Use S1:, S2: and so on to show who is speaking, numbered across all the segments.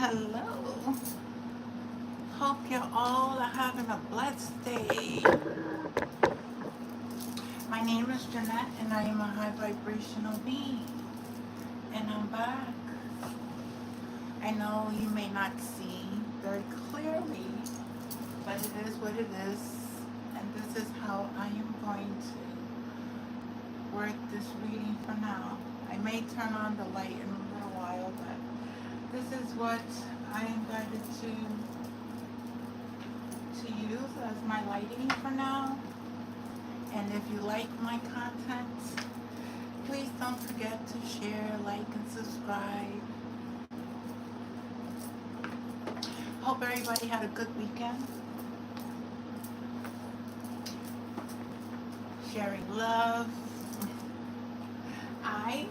S1: Hello. Hope you all are having a blessed day. My name is Jeanette and I am a high vibrational being. And I'm back. I know you may not see very clearly, but it is what it is. And this is how I am going to work this reading for now. I may turn on the light in a little while, but this is what I am guided to use as my lighting for now. And if you like my content, please don't forget to share, like, and subscribe. Hope everybody had a good weekend. Sharing love. I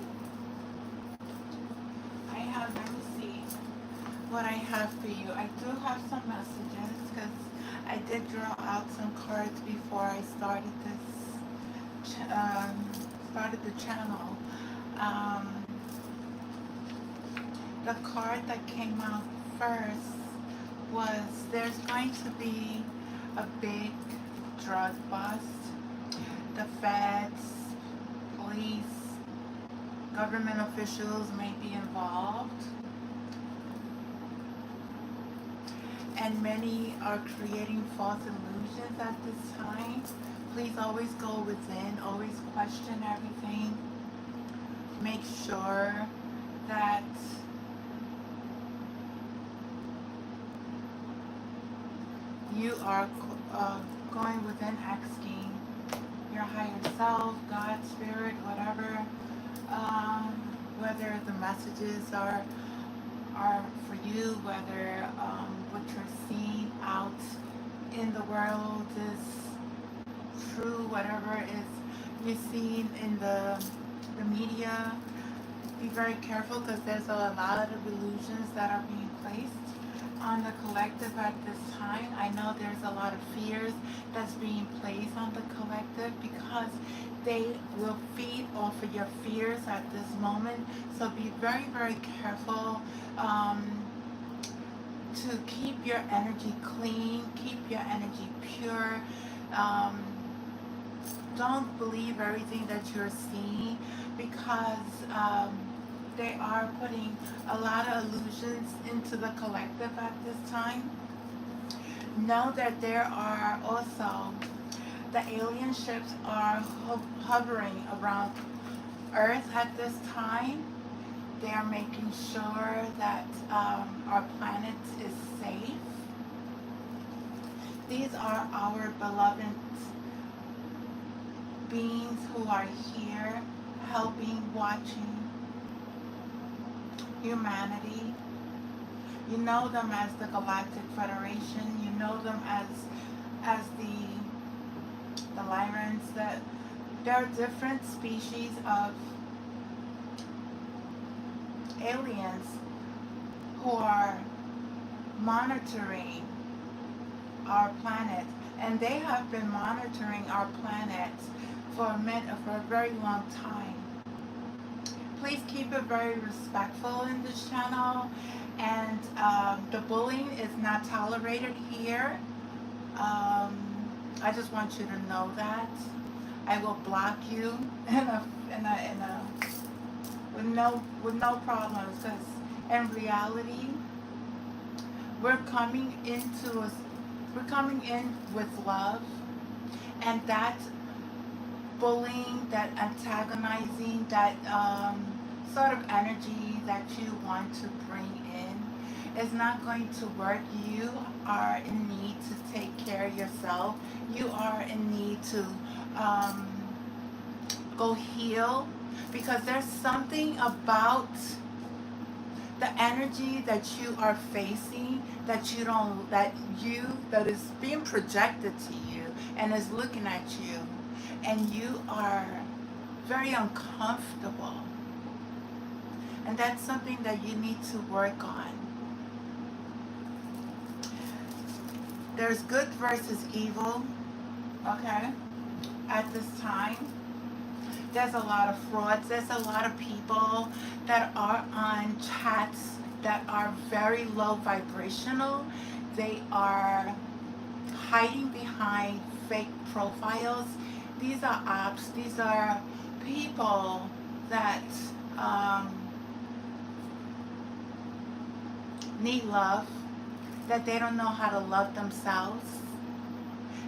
S1: have, let me see what I have for you. I do have some messages because I did draw out some cards before I started the channel. The card that came out first was there's going to be a big drug bust. The feds, police, government officials may be involved, and many are creating false illusions at this time. Please always go within, always question everything. Make sure that you are going within, asking your higher self, God, Spirit, whatever, whether the messages are for you, whether what you're seeing out in the world is true, whatever is you're seeing in the media. Be very careful because there's a lot of illusions that are being placed on the collective at this time. I know there's a lot of fears that's being placed on the collective because they will feed off of your fears at this moment. So be very, very careful to keep your energy clean, keep your energy pure. Don't believe everything that you're seeing because they are putting a lot of illusions into the collective at this time. Know that there are also the alien ships are hovering around Earth at this time. They are making sure that our planet is safe. These are our beloved beings who are here helping, watching humanity. You know them as the Galactic Federation. You know them as the Lyrans. That there are different species of aliens who are monitoring our planet, and they have been monitoring our planet for a very long time. Please keep it very respectful in this channel, and the bullying is not tolerated here. I just want you to know that. I will block you with no problems, because in reality we're coming in with love, and that bullying, that antagonizing, that sort of energy that you want to bring in is not going to work. You are in need to take care of yourself. You are in need to go heal, because there's something about the energy that you are facing that you don't, that is being projected to you and is looking at you, and you are very uncomfortable, and that's something that you need to work on. There's good versus evil, okay, at this time. There's a lot of frauds. There's a lot of people that are on chats that are very low vibrational. They are hiding behind fake profiles. These are ops. These are people that um, need love, that they don't know how to love themselves,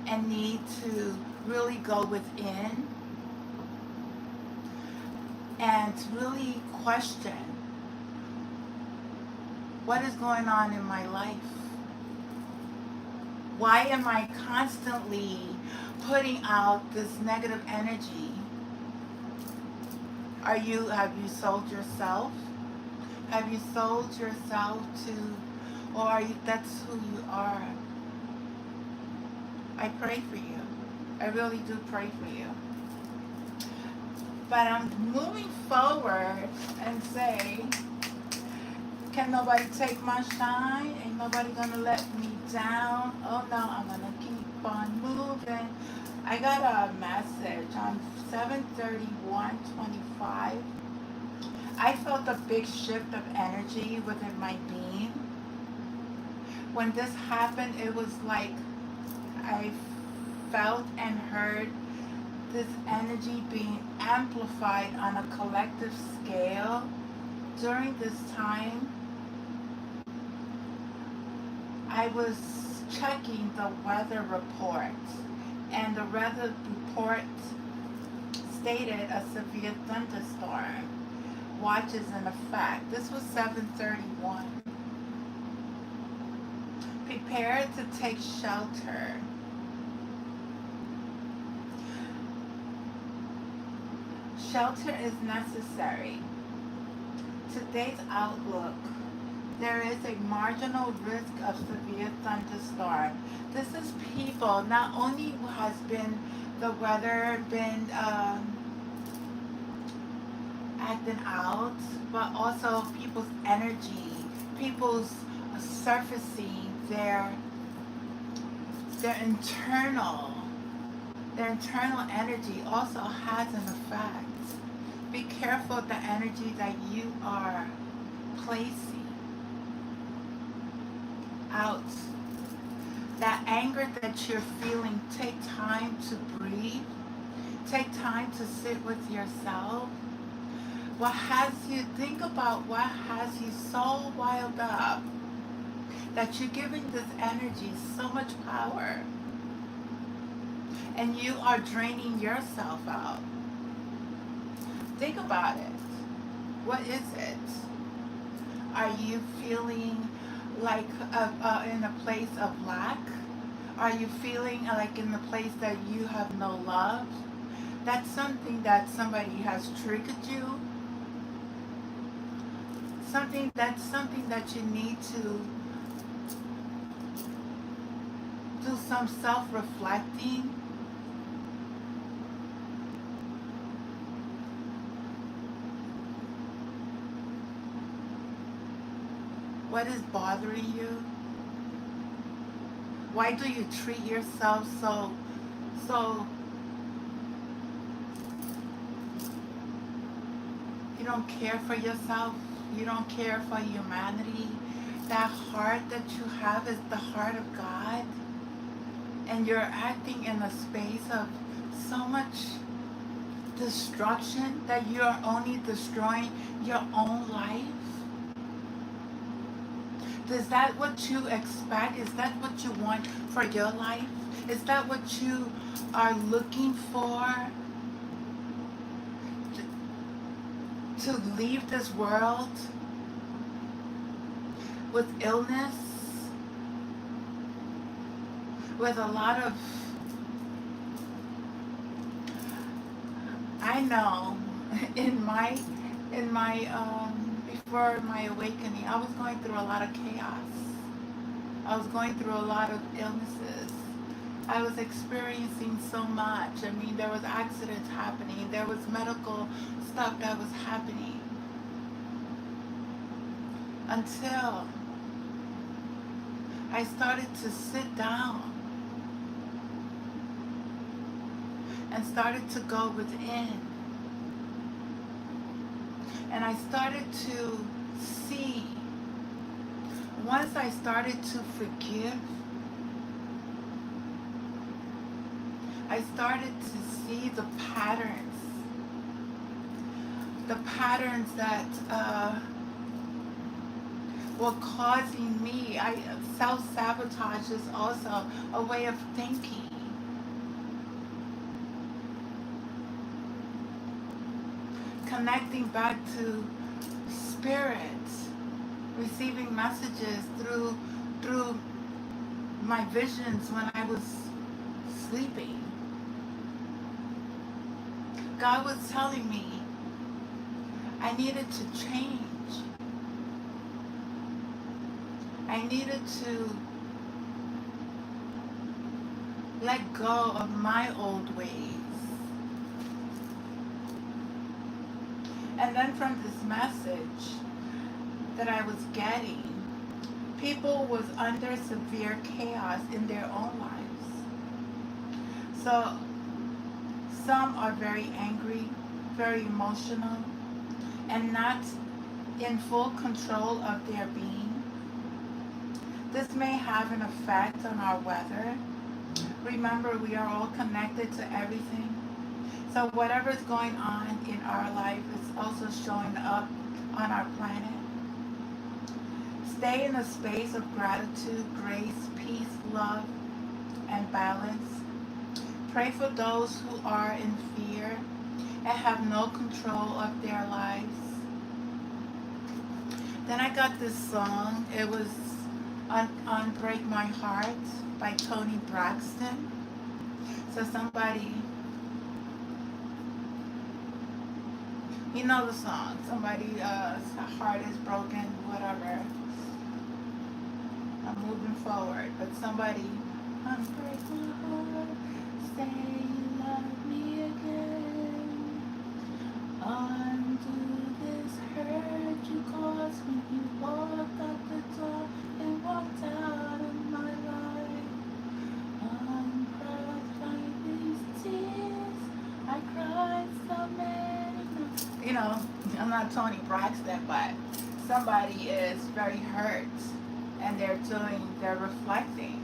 S1: and need to really go within and really question what is going on in my life. Why am I constantly putting out this negative energy? Have you sold yourself? Have you sold yourself to, or are you, that's who you are? I pray for you. I really do pray for you. But I'm moving forward and say, can nobody take my shine? Ain't nobody gonna let me down. Oh no, I'm gonna keep on moving. I got a message on 7/31/25. I felt a big shift of energy within my being. When this happened, it was like I felt and heard this energy being amplified on a collective scale. During this time, I was checking the weather report, and the weather report stated a severe thunderstorm watches in effect. This was 7/31. Prepare to take shelter. Shelter is necessary. Today's outlook. There is a marginal risk of severe thunderstorm. This is people. Not only has been the weather been acting out, but also people's energy, people's surfacing their internal their internal energy also has an effect. Be careful of the energy that you are placing out. That anger that you're feeling, take time to breathe. Take time to sit with yourself. Think about what has you so wild up that you're giving this energy so much power and you are draining yourself out. Think about it. What is it? Are you feeling like in a place of lack? Are you feeling like in the place that you have no love? That's something that somebody has triggered you. Something that you need to do some self-reflecting. What is bothering you? Why do you treat yourself so you don't care for yourself? You don't care for humanity? That heart that you have is the heart of God, and you're acting in a space of so much destruction that you're only destroying your own life. Is that what you expect? Is that what you want for your life? Is that what you are looking for? To leave this world with illness, with a lot of, I know, in my before my awakening, I was going through a lot of chaos. I was going through a lot of illnesses. I was experiencing so much. I mean, there was accidents happening. There was medical stuff that was happening. Until I started to sit down and started to go within. And I started to see once I started to forgive, I started to see the patterns that were causing me. Self-sabotage is also a way of thinking. Connecting back to spirit, receiving messages through my visions when I was sleeping. God was telling me I needed to change. I needed to let go of my old ways. And then from this message that I was getting, people was under severe chaos in their own lives. So some are very angry, very emotional, and not in full control of their being. This may have an effect on our weather. Remember, we are all connected to everything. So whatever's going on in our life is also showing up on our planet. Stay in a space of gratitude, grace, peace, love, and balance. Pray for those who are in fear and have no control of their lives. Then I got this song. It was Unbreak My Heart by Tony Braxton. So somebody, you know the song. Somebody's heart is broken, whatever. I'm moving forward, but somebody, unbreak my heart, say you love me again. Undo this hurt you caused when you walked out the door and walked out of my life. Uncrossed by these tears, I cried so many nights. You know, I'm not Tony Braxton, but somebody is very hurt and they're reflecting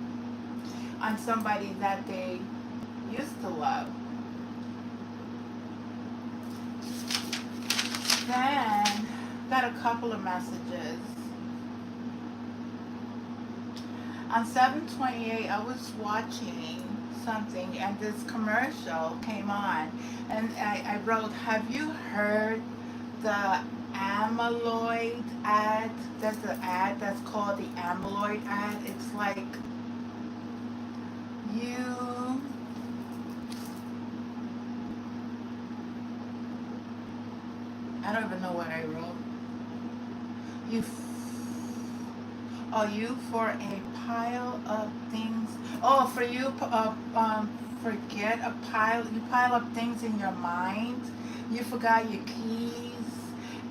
S1: on somebody that they used to love. Then got a couple of messages. On 7/28, I was watching something and this commercial came on, and I wrote, have you heard the amyloid ad? There's an ad that's called the amyloid ad. It's like I don't even know what I wrote. You for a pile of things. Oh, for you, forget a pile. You pile up things in your mind. You forgot your keys,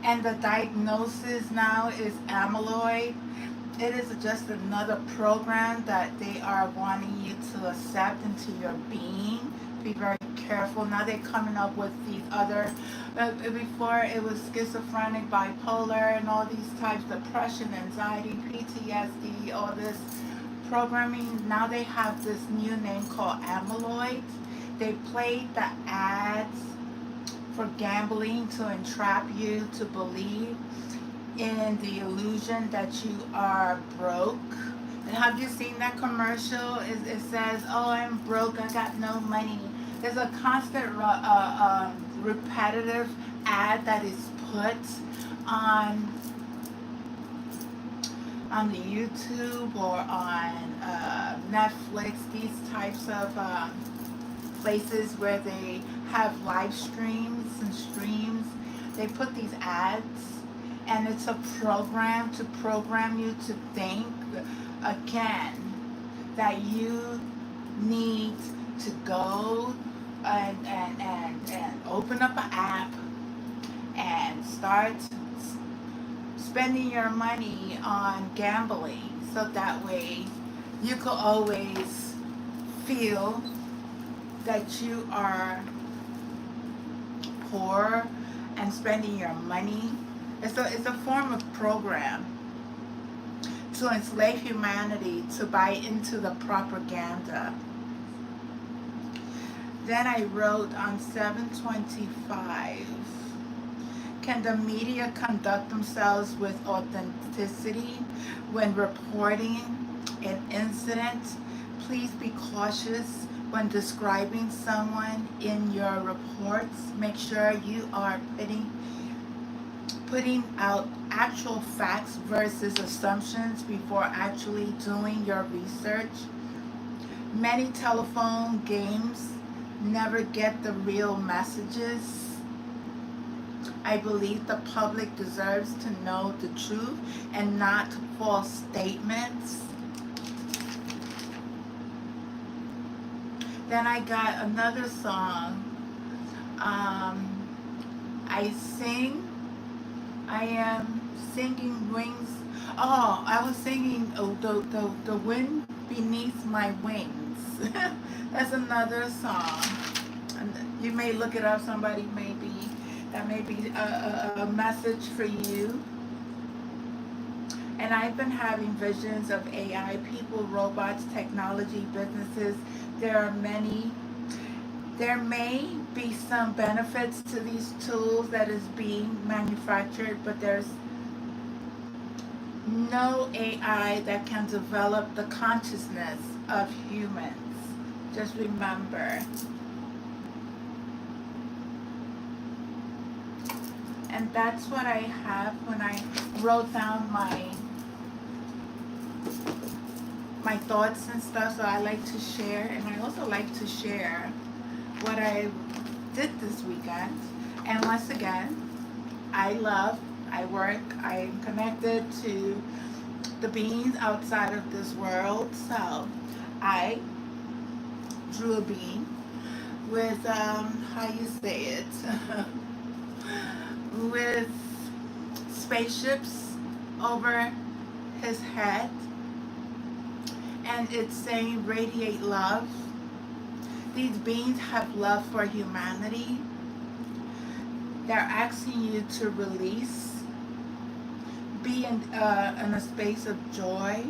S1: and the diagnosis now is amyloid. It is just another program that they are wanting you to accept into your being. Be very careful. Now they're coming up with these other, before it was schizophrenic, bipolar, and all these types, depression, anxiety, PTSD, all this programming. Now they have this new name called amyloid. They played the ads for gambling to entrap you to believe in the illusion that you are broke. And have you seen that commercial? It says, oh, I'm broke, I got no money. There's a constant repetitive ad that is put on the YouTube or on Netflix, these types of places where they have live streams and streams. They put these ads, and it's a program to program you to think again that you need to go and open up an app and start spending your money on gambling, so that way you could always feel that you are poor and spending your money. It's a form of program to enslave humanity to buy into the propaganda. Then I wrote on 725, can the media conduct themselves with authenticity when reporting an incident? Please be cautious when describing someone in your reports. Make sure you are putting out actual facts versus assumptions before actually doing your research. Many telephone games never get the real messages. I believe the public deserves to know the truth and not false statements. Then I got another song. I am singing wings. Oh, I was singing the wind beneath my wings. That's another song. And you may look it up. Somebody that may be a message for you. And I've been having visions of AI, people, robots, technology, businesses. There may be some benefits to these tools that is being manufactured, but there's no AI that can develop the consciousness of humans. Just remember. And that's what I have when I wrote down my thoughts and stuff. So I like to share, and I also like to share what I did this weekend. And once again, I work, I'm connected to the beings outside of this world. So I drew a being with, how you say it, with spaceships over his head. And it's saying radiate love. These beings have love for humanity. They're asking you to release, be in a space of joy,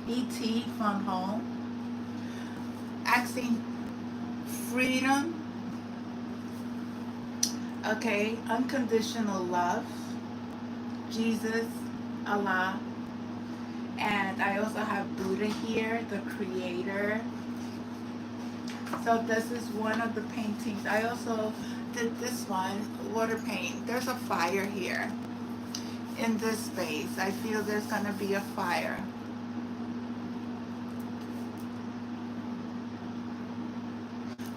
S1: E.T. from home, asking freedom, okay, unconditional love, Jesus, Allah, and I also have Buddha here, the creator. So this is one of the paintings. I also did this one, water paint. There's a fire here in this space. I feel there's going to be a fire.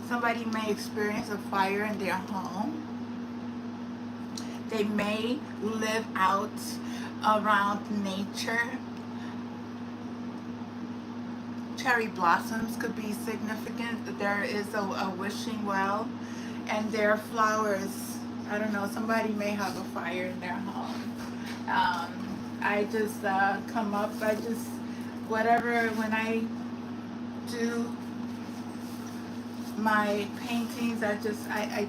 S1: Somebody may experience a fire in their home. They may live out around nature. Cherry blossoms could be significant. There is a wishing well, and there are flowers. I don't know, somebody may have a fire in their home. I just come up, whatever, when I do my paintings, I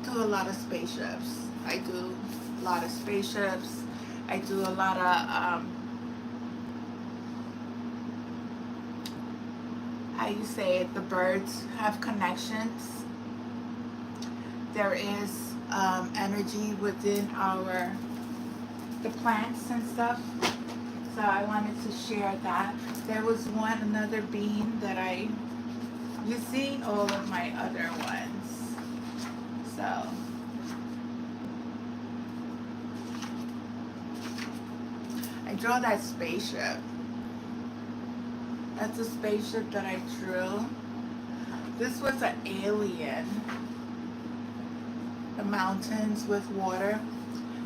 S1: do a lot of spaceships. I do a lot of spaceships. I do a lot of, how you say it, the birds have connections. There is energy within the plants and stuff. So I wanted to share that. There was another bean that you see all of my other ones. So I draw that spaceship. That's a spaceship that I drew. This was an alien. The mountains with water.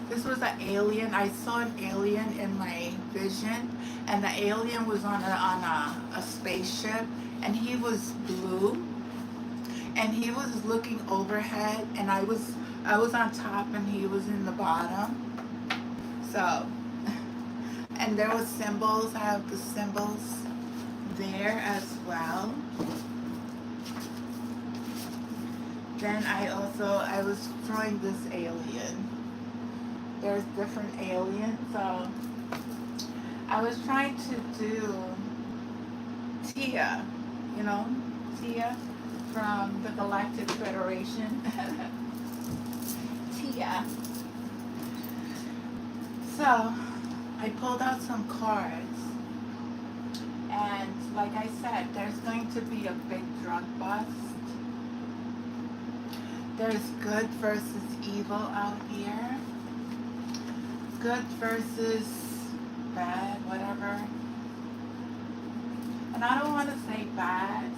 S1: This was an alien. I saw an alien in my vision, and the alien was on a spaceship, and he was blue, and he was looking overhead, and I was on top, and he was in the bottom. So, and there was symbols. I have the symbols there as well. Then I was drawing this alien. There's different aliens, so I was trying to do Tia, you know, Tia from the Galactic Federation. Tia. So I pulled out some cards, and like I said, there's going to be a big drug bust. There's good versus evil out here. Good versus bad, whatever. And I don't want to say bad.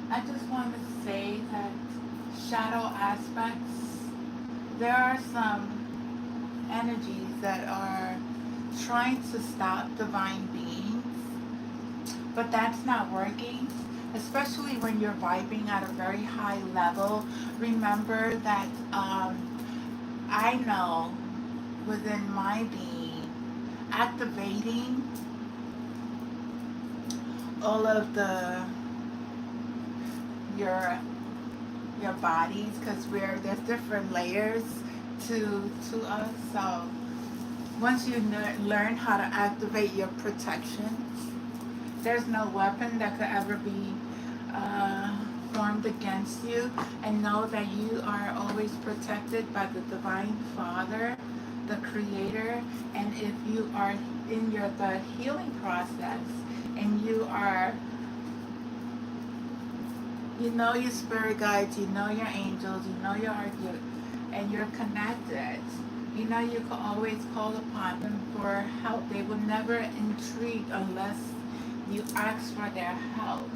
S1: I just want to say that shadow aspects, there are some energies that are trying to stop divine beings, but that's not working, especially when you're vibing at a very high level. Remember that I know within my being, activating all of your your bodies, because there's different layers to us. So once you learn how to activate your protections, there's no weapon that could ever be formed against you, and know that you are always protected by the Divine Father, the Creator. And if you are in the healing process, and you know your spirit guides, you know your angels, you know and you're connected, you know you can always call upon them for help. They will never entreat unless you ask for their help.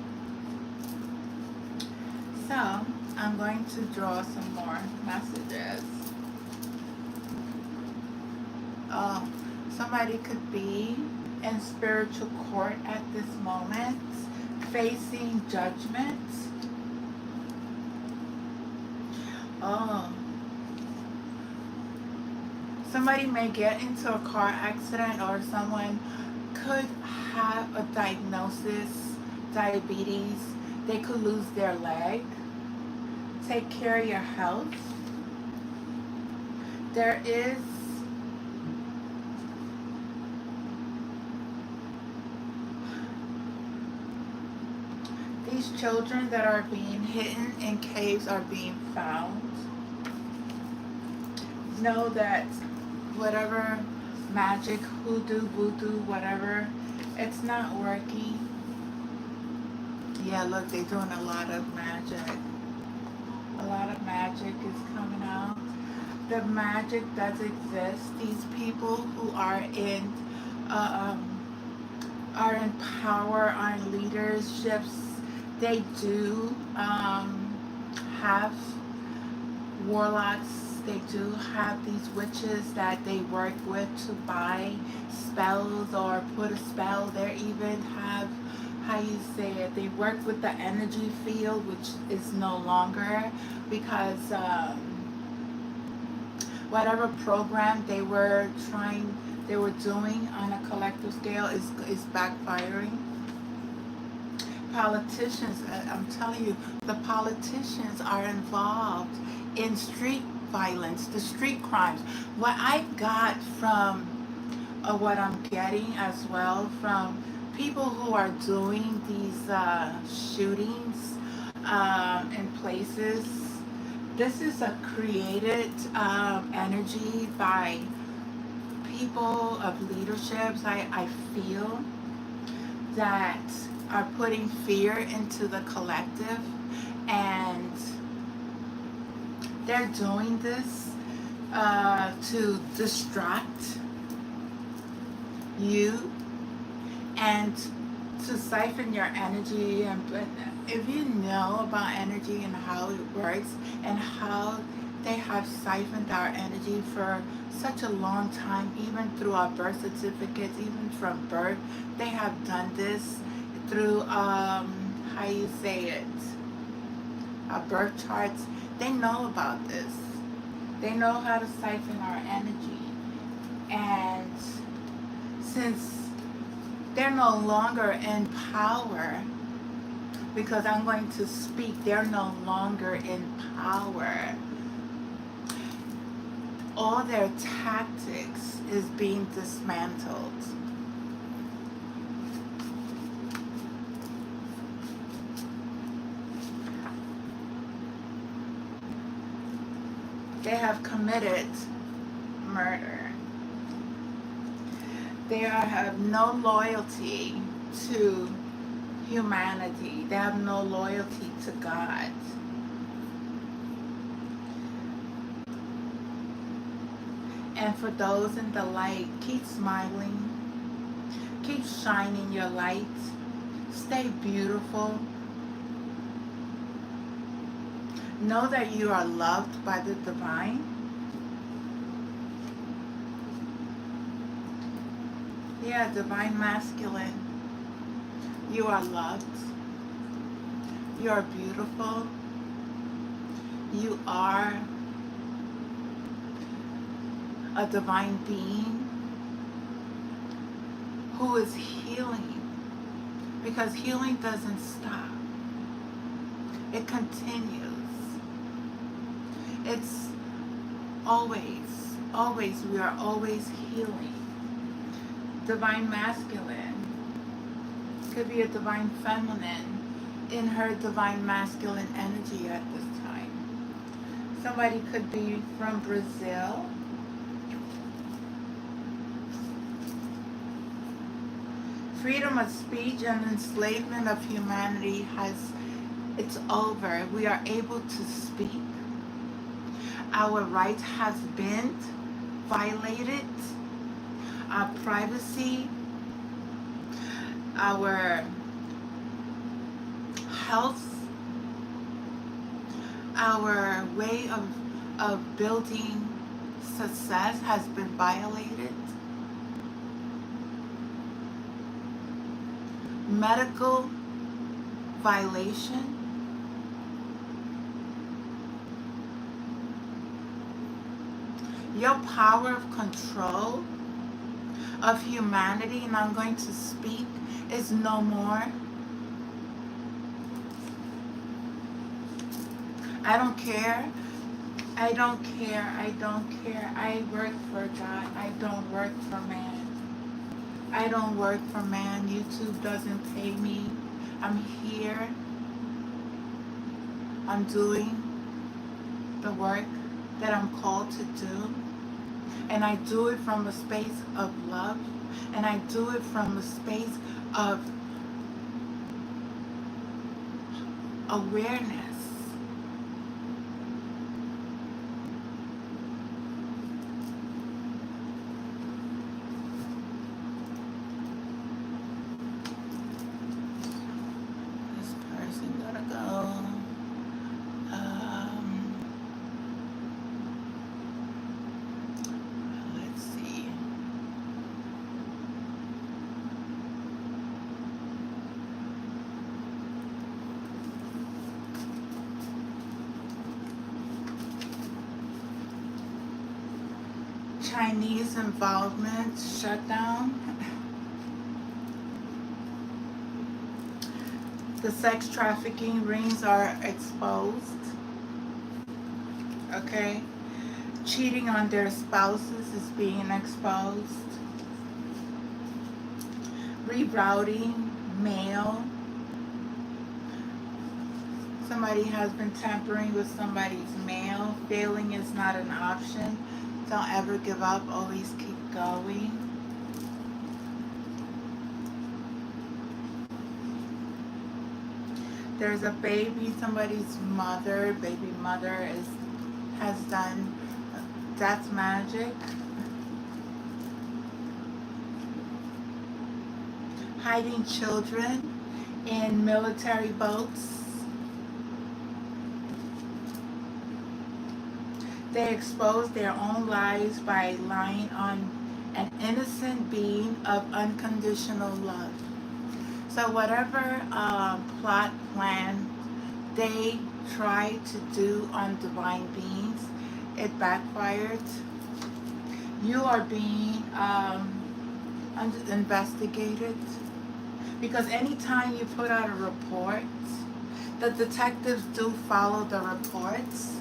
S1: So I'm going to draw some more messages. Oh, somebody could be in spiritual court at this moment, facing judgment. Oh, somebody may get into a car accident, or someone could have a diagnosis, diabetes. They could lose their leg. Take care of your health. There is these children that are being hidden in caves are being found. Know that whatever magic, hoodoo, voodoo, whatever, it's not working. Yeah, look, they're doing a lot of magic. A lot of magic is coming out. The magic does exist. These people who are in power, are in leaderships, they do have warlocks. They do have these witches that they work with to buy spells or put a spell. They even have, how you say it, they work with the energy field, which is no longer, because whatever program they were doing on a collective scale is backfiring. Politicians, I'm telling you, the politicians are involved in street violence, the street crimes. What I got from what I'm getting as well from people who are doing these shootings in places, this is a created energy by people of leaderships. I feel that are putting fear into the collective, and they're doing this to distract you and to siphon your energy. And if you know about energy and how it works and how they have siphoned our energy for such a long time, even through our birth certificates, even from birth, they have done this through how you say it, our birth charts. They know about this. They know how to siphon our energy. And since they're no longer in power, because I'm going to speak, they're no longer in power, all their tactics is being dismantled. They have committed murder. They have no loyalty to humanity. They have no loyalty to God. And for those in the light, keep smiling. Keep shining your light. Stay beautiful. Know that you are loved by the divine. Yeah, divine masculine. You are loved. You are beautiful. You are a divine being who is healing. Because healing doesn't stop. It continues. It's always, we are always healing. Divine masculine could be a divine feminine in her divine masculine energy at this time. Somebody could be from Brazil. Freedom of speech and enslavement of humanity it's over. We are able to speak. Our rights has been violated. Our privacy, our health, our way of building success has been violated. Medical violation. Your power of control of humanity, and I'm going to speak, is no more. I don't care. I don't care. I don't care. I work for God. I don't work for man. I don't work for man. YouTube doesn't pay me. I'm here. I'm doing the work that I'm called to do. And I do it from a space of love. And I do it from a space of awareness. This person gotta go. Let's see. Chinese involvement, shutdown. The sex trafficking rings are exposed. Okay? Cheating on their spouses is being exposed. Rerouting mail. Somebody has been tampering with somebody's mail. Failing is not an option. Don't ever give up. Always keep going. There's a baby, somebody's mother, baby mother has done death magic. Hiding children in military boats. They expose their own lives by lying on an innocent being of unconditional love. So whatever plot, plan they try to do on divine beings, it backfired. You are being investigated. Because anytime you put out a report, the detectives do follow the reports.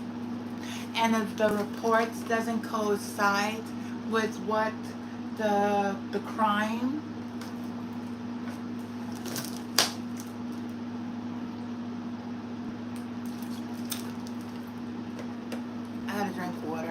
S1: And if the reports doesn't coincide with what the crime, I had to drink water.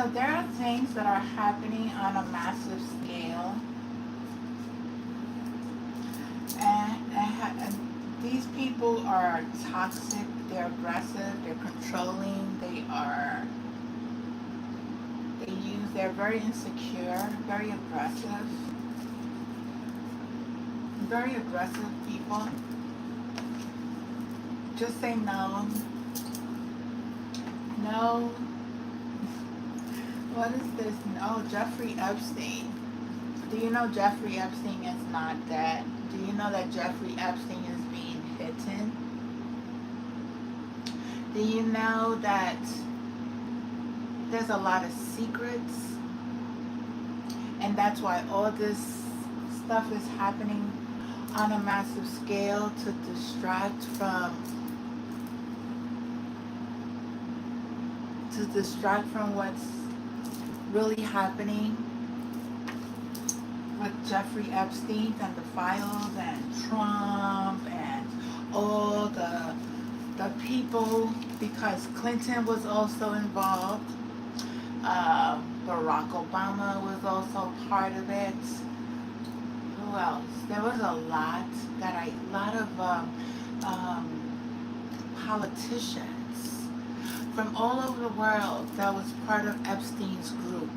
S1: So there are things that are happening on a massive scale, and these people are toxic. They're aggressive. They're controlling. They're very insecure, very aggressive people. Just say no. No. What is this? Oh, Jeffrey Epstein. Do you know Jeffrey Epstein is not dead? Do you know that Jeffrey Epstein is being hidden? Do you know that there's a lot of secrets? And that's why all this stuff is happening on a massive scale to distract from what's really happening with Jeffrey Epstein and the files and Trump and all the people, because Clinton was also involved. Barack Obama was also part of it. Who else? There was a lot of politicians from all over the world that was part of Epstein's group.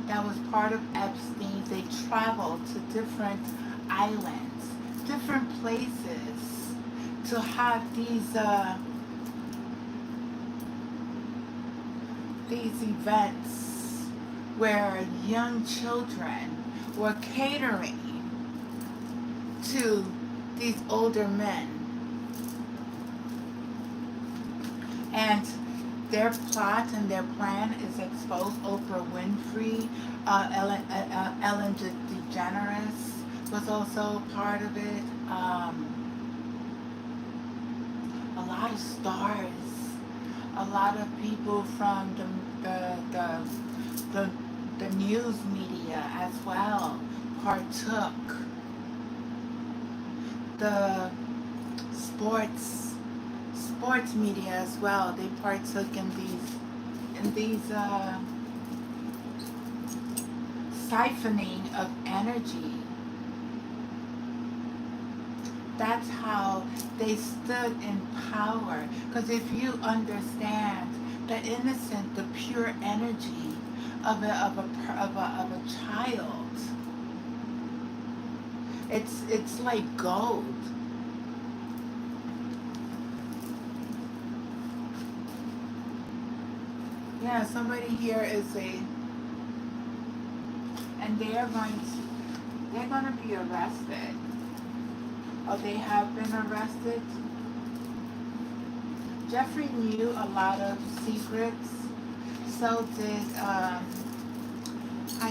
S1: That was part of Epstein. They traveled to different islands, different places to have these events where young children were catering to these older men. And their plot and their plan is exposed. Oprah Winfrey, Ellen DeGeneres was also part of it. A lot of stars, a lot of people from the news media as well partook. The sports media as well, they partook in these siphoning of energy. That's how they stood in power. Because if you understand the innocent, the pure energy of a child, it's like gold. Yeah, somebody here and they're going to be arrested. Oh, they have been arrested. Jeffrey knew a lot of secrets. So did, how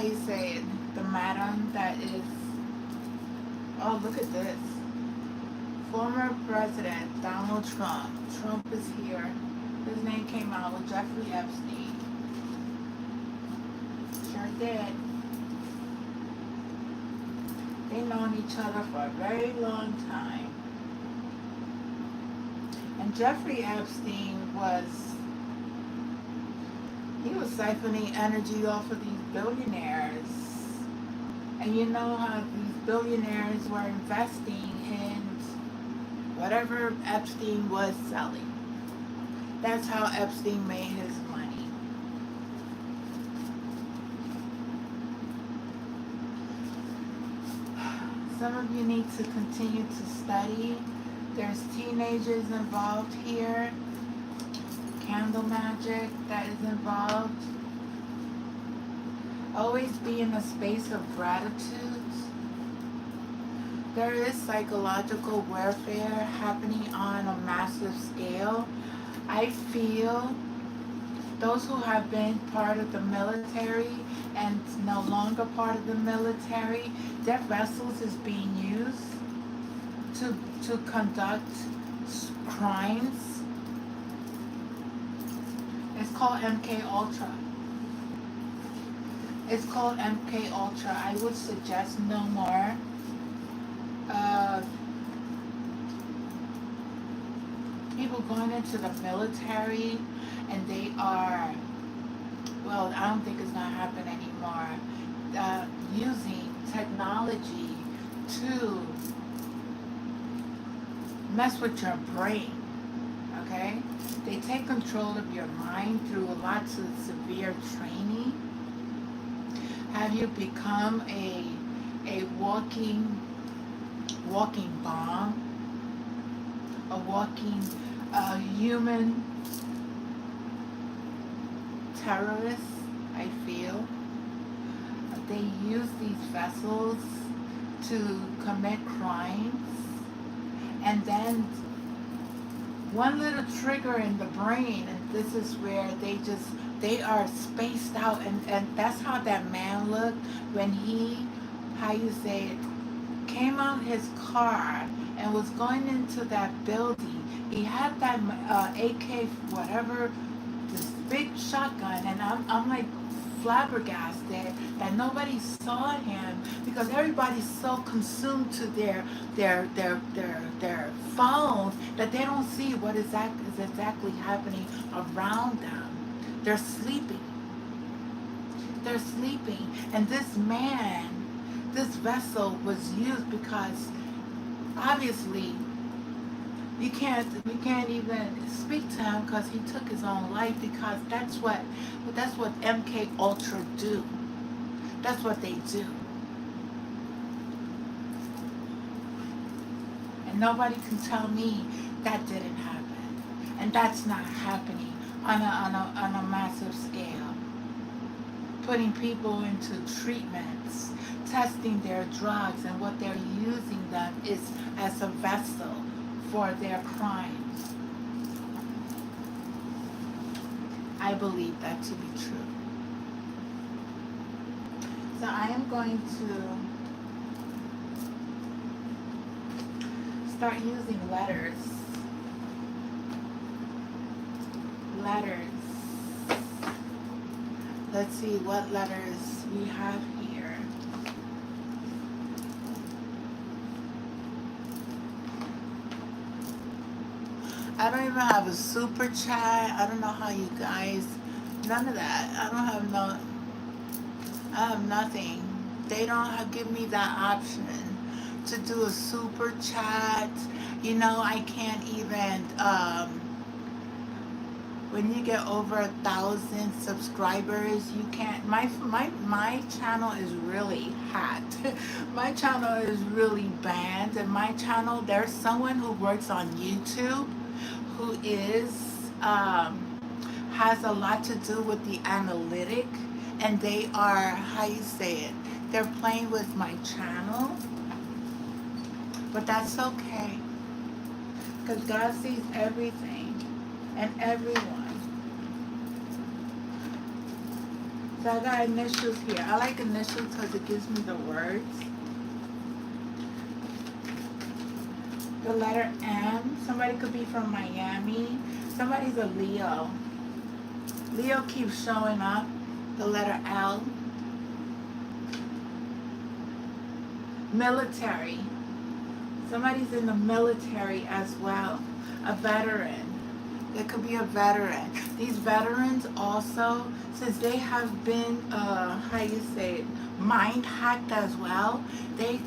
S1: you say it, the madam that is, oh, look at this. Former President Donald Trump. Trump is here. His name came out with Jeffrey Epstein. Sure did. They've known each other for a very long time. And Jeffrey Epstein was siphoning energy off of these billionaires. And you know how these billionaires were investing in whatever Epstein was selling. That's how Epstein made his money. Some of you need to continue to study. There's teenagers involved here. Candle magic that is involved. Always be in a space of gratitude. There is psychological warfare happening on a massive scale. I feel those who have been part of the military and no longer part of the military, their vessels is being used to conduct crimes. It's called MK Ultra. It's called MK Ultra. I would suggest no more. People going into the military and they are well, I don't think it's going to happen anymore, using technology to mess with your brain, okay? They take control of your mind through lots of severe training. Have you become a walking bomb, a walking human terrorist? I feel they use these vessels to commit crimes, and then one little trigger in the brain, and this is where they are spaced out, and that's how that man looked when he, how you say it, came out his car and was going into that building. He had that AK whatever, this big shotgun, and I'm like flabbergasted that nobody saw him because everybody's so consumed to their phones that they don't see what is exactly happening around them. They're sleeping. They're sleeping. And this man, this vessel was used because obviously you can't even speak to him because he took his own life, because that's what MK Ultra do. That's what they do. And nobody can tell me that didn't happen. And that's not happening on a massive scale. Putting people into treatments, testing their drugs, and what they're using them is as a vessel for their crimes. I believe that to be true. So I am going to start using letters. Let's see what letters we have here. I don't even have a super chat. I don't know how you guys, none of that. I have nothing. They don't give me that option to do a super chat. You know, I can't even, when you get over 1,000 subscribers, you can't, my channel is really hot. My channel is really banned, and my channel, there's someone who works on YouTube who is, has a lot to do with the analytic, and they are, how you say it, they're playing with my channel, but that's okay, because God sees everything and everyone. So I got initials here. I like initials because it gives me the words. The letter M. Somebody could be from Miami. Somebody's a Leo. Leo keeps showing up. The letter L. Military. Somebody's in the military as well. A veteran. It could be a veteran. These veterans also, since they have been, how you say it, mind hacked as well, they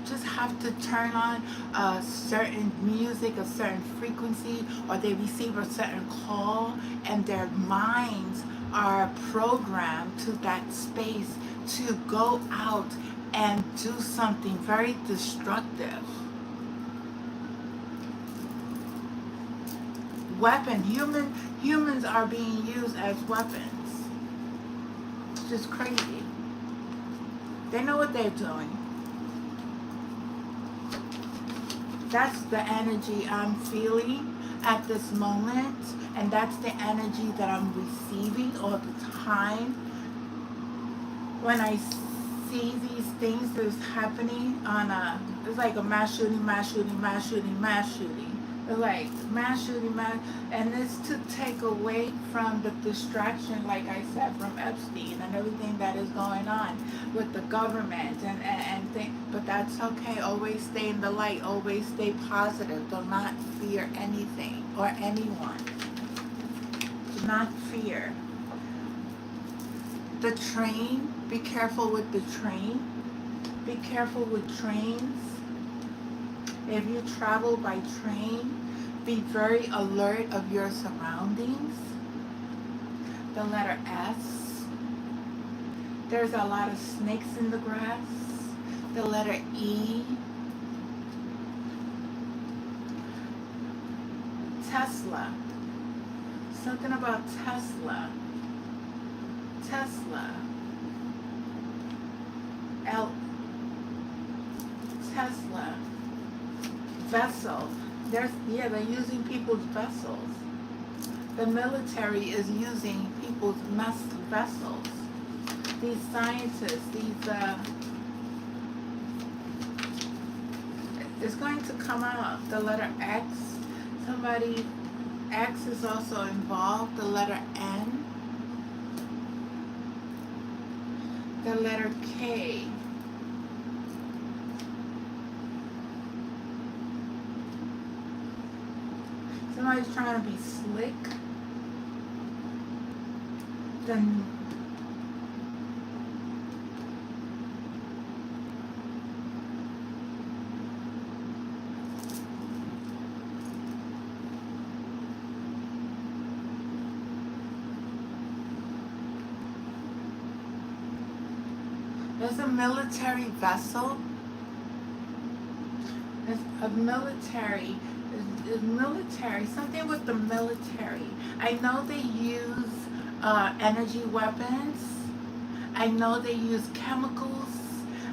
S1: just have to turn on a certain music, a certain frequency, or they receive a certain call, and their minds are programmed to that space to go out and do something very destructive. Humans are being used as weapons. It's just crazy. They know what they're doing. That's the energy I'm feeling at this moment, and that's the energy that I'm receiving all the time. When I see these things that's happening on it's like a mass shooting. It's like mass shooting, and it's to take away from the distraction, like I said, from Epstein and everything that is going on with the government and things. But that's okay. Always stay in the light. Always stay positive. Do not fear anything or anyone. Do not fear. The train, be careful with the train. Be careful with trains. If you travel by train, be very alert of your surroundings. The letter S. There's a lot of snakes in the grass. The letter E. Tesla. Something about Tesla. Tesla. L. Tesla. Vessel. They're using people's vessels. The military is using people's vessels. These scientists, it's going to come out. The letter X. Somebody, X is also involved. The letter N. The letter K. Somebody's trying to be slick. Then there's a military vessel. There's a military. Military, something with the military. I know they use energy weapons. I know they use chemicals.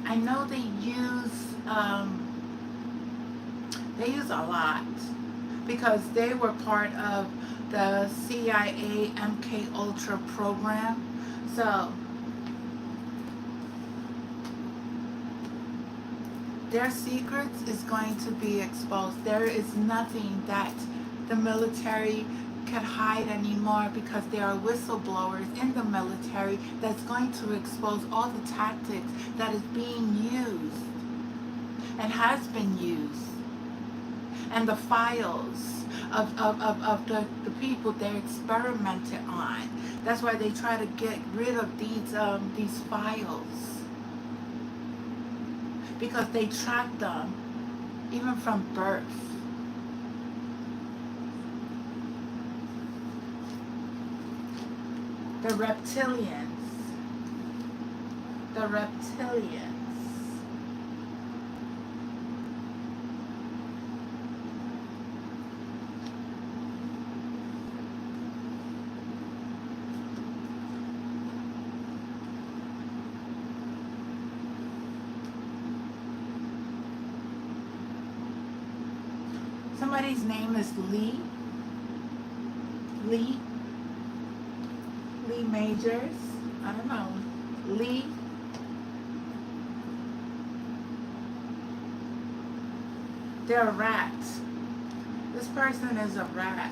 S1: I know they use a lot because they were part of the CIA MK Ultra program. So their secrets is going to be exposed. There is nothing that the military can hide anymore because there are whistleblowers in the military that's going to expose all the tactics that is being used and has been used. And the files of the people they experimented on. That's why they try to get rid of these files. Because they track them even from birth. The reptilians. The reptilians. Somebody's name is Lee. Lee Majors. I don't know. Lee. They're a rat. This person is a rat.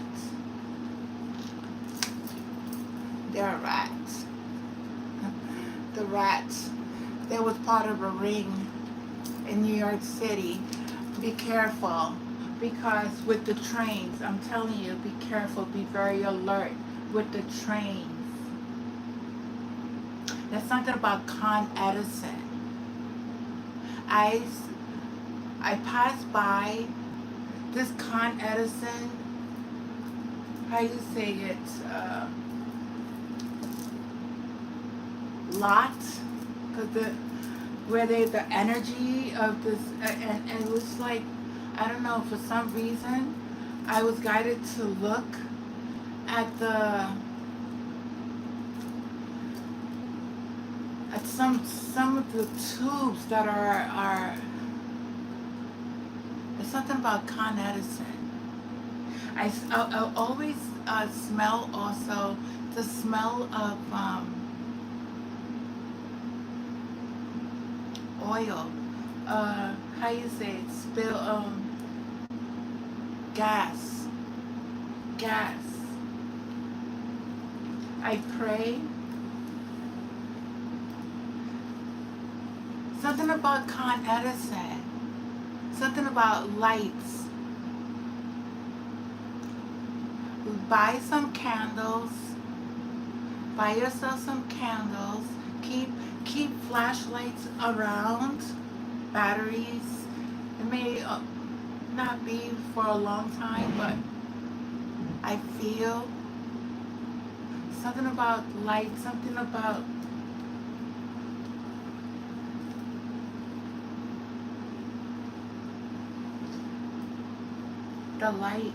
S1: They're a rat. The rats. They was part of a ring in New York City. Be careful. Because with the trains, I'm telling you, be careful, be very alert with the trains. There's something about Con Edison. I passed by this Con Edison, how you say it, lot, because the energy of this, and it was like, I don't know, for some reason, I was guided to look at some of the tubes that are there's something about Con Edison. I always smell also the smell of oil. How you say it? Gas. I pray. Something about Con Edison. Something about lights. Buy some candles. Buy yourself some candles. Keep keep flashlights around. Batteries. It may not be for a long time, but I feel something about light, something about the light.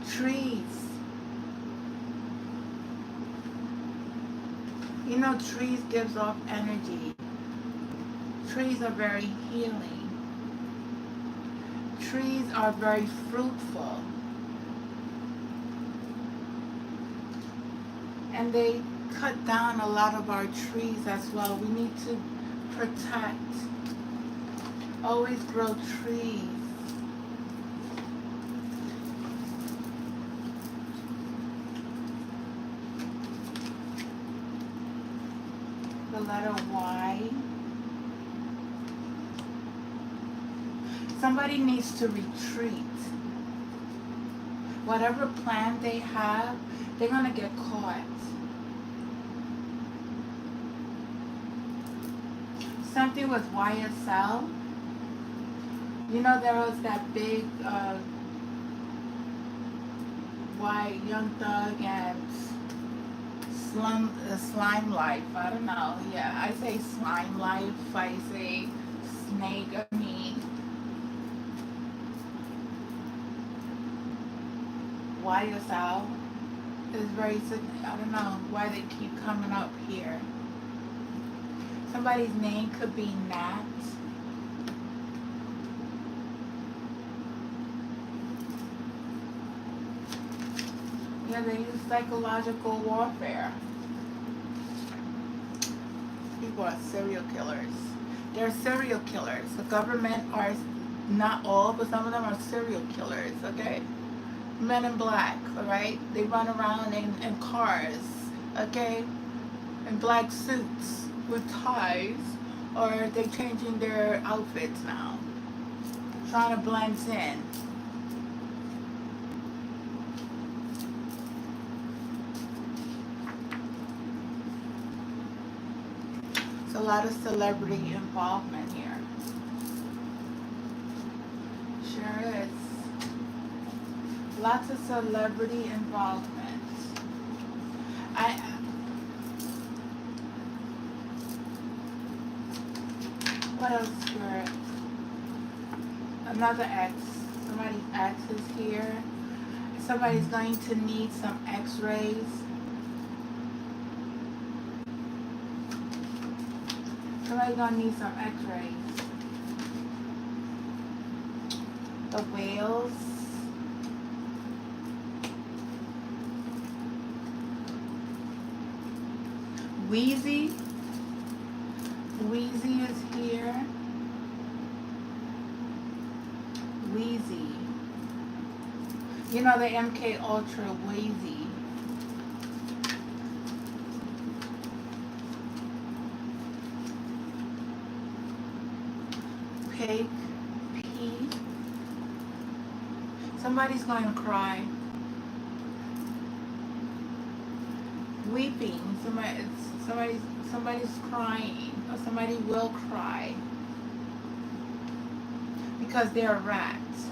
S1: Trees. You know, trees gives off energy. Trees are very healing. Trees are very fruitful. And they cut down a lot of our trees as well. We need to protect. Always grow trees. The letter Y. Somebody needs to retreat. Whatever plan they have, they're going to get caught. Something with YSL. You know, there was that big Young Thug and Slime Life. I don't know. Yeah, I say Slime Life. I say Snake. I mean, YSL is very. I don't know why they keep coming up here. Somebody's name could be Nat. Yeah, they use psychological warfare. People are serial killers. They're serial killers. The government are, not all, but some of them are serial killers, okay? Men in black, alright? They run around in cars, okay? In black suits with ties, or they're changing their outfits now. Trying to blend in. It's a lot of celebrity involvement here. Sure is. Lots of celebrity involvement. What else, Spirit? Another X. Somebody's X is here. Somebody's going to need some X-rays. Somebody's gonna need some X-rays. The whales. Wheezy. Wheezy is here. Wheezy. You know the MK Ultra Wheezy. Pig. P. Somebody's going to cry. Weeping. Somebody's crying, or somebody will cry because they're rats.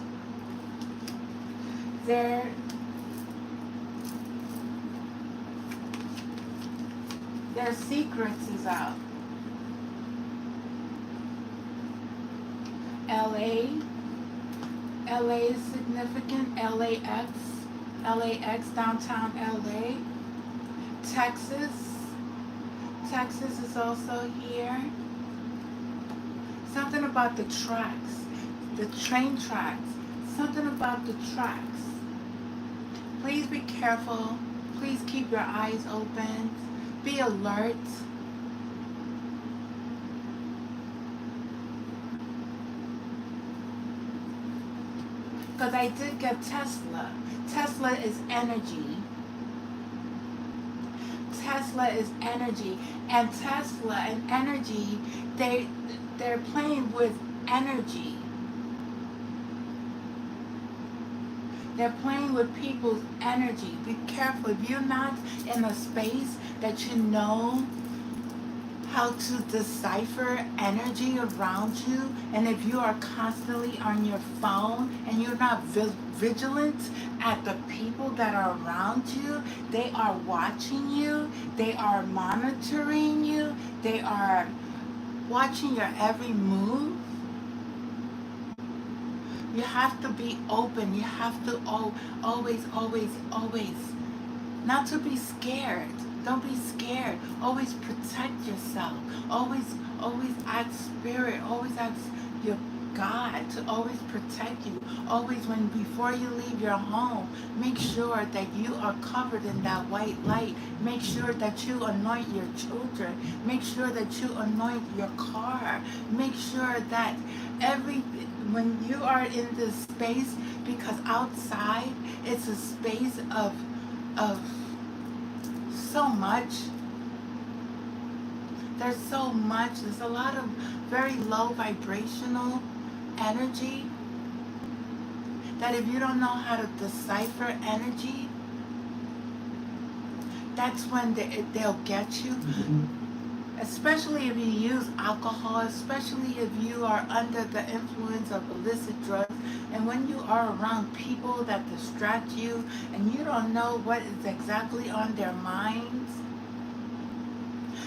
S1: Their secrets is out. LA is significant. LAX, downtown LA. Texas is also here. Something about the tracks, the train tracks. Something about the tracks. Please be careful. Please keep your eyes open. Be alert. Because I did get Tesla. Tesla is energy. Tesla is energy. And Tesla and energy, they're playing with energy. They're playing with people's energy. Be careful. If you're not in a space that you know how to decipher energy around you, and if you are constantly on your phone and you're not vigilant at the people that are around you, they are watching you, they are monitoring you, they are watching your every move. You have to be open. You have to always not to be scared. Don't be scared. Always protect yourself. Always ask spirit. Always ask your God to always protect you. Always, before you leave your home, make sure that you are covered in that white light. Make sure that you anoint your children. Make sure that you anoint your car. Make sure that when you are in this space, because outside it's a space of so much. There's so much. There's a lot of very low vibrational energy that if you don't know how to decipher energy, that's when they'll get you. Especially if you use alcohol, especially if you are under the influence of illicit drugs, and when you are around people that distract you and you don't know what is exactly on their minds,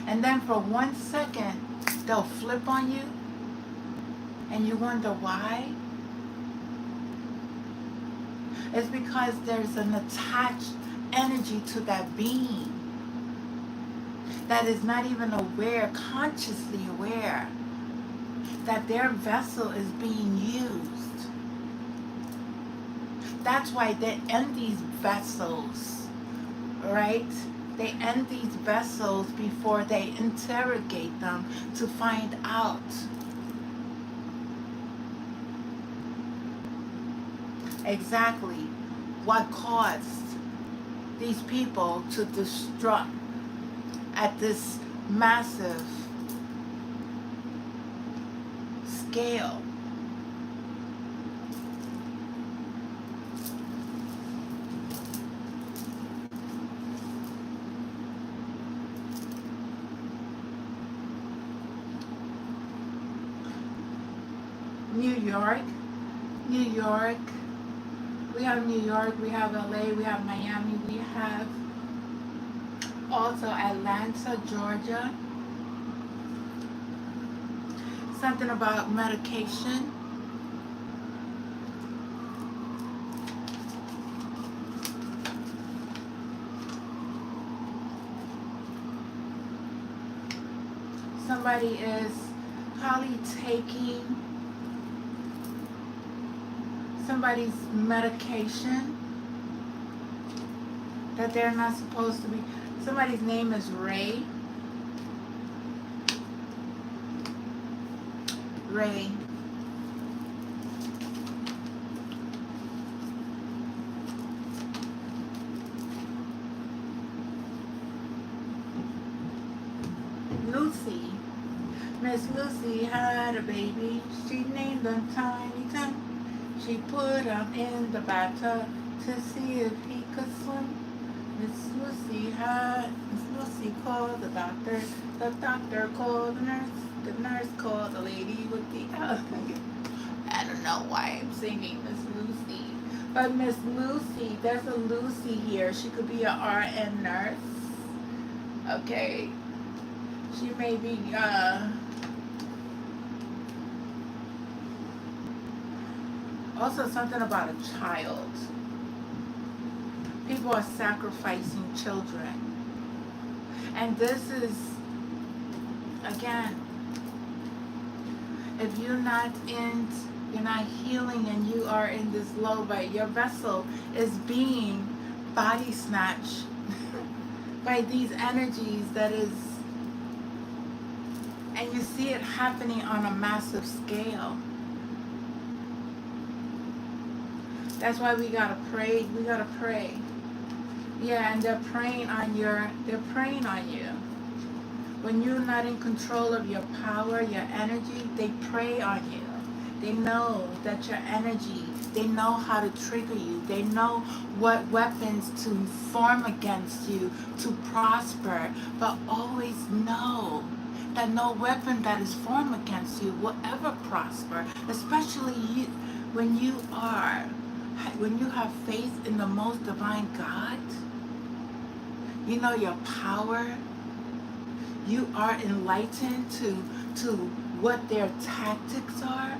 S1: and then for 1 second they'll flip on you and you wonder why. It's because there's an attached energy to that being that is not even aware, consciously aware, that their vessel is being used. That's why they end these vessels, right? They end these vessels before they interrogate them to find out exactly what caused these people to destruct at this massive scale. New York, we have New York, we have LA, we have Miami, we have also Atlanta, Georgia. Something about medication. Somebody is probably taking somebody's medication that they're not supposed to be. Somebody's name is Ray. Lucy. Miss Lucy had a baby. She named him Tiny Tim. She put him in the bathtub to see if he could swim. Miss Lucy called the doctor called the nurse called the lady with the I don't know why I'm singing Miss Lucy. But Miss Lucy, there's a Lucy here. She could be a RN nurse. Okay. She may be also something about a child. People are sacrificing children. And this is, again, if you're not healing and you are in this low, but your vessel is being body snatched by these energies and you see it happening on a massive scale. That's why we gotta pray. We gotta pray. Yeah, and they're preying on you. When you're not in control of your power, your energy, they prey on you. They know that your energy, they know how to trigger you. They know what weapons to form against you to prosper. But always know that no weapon that is formed against you will ever prosper. Especially you, when you have faith in the most divine God. You know your power. You are enlightened to what their tactics are.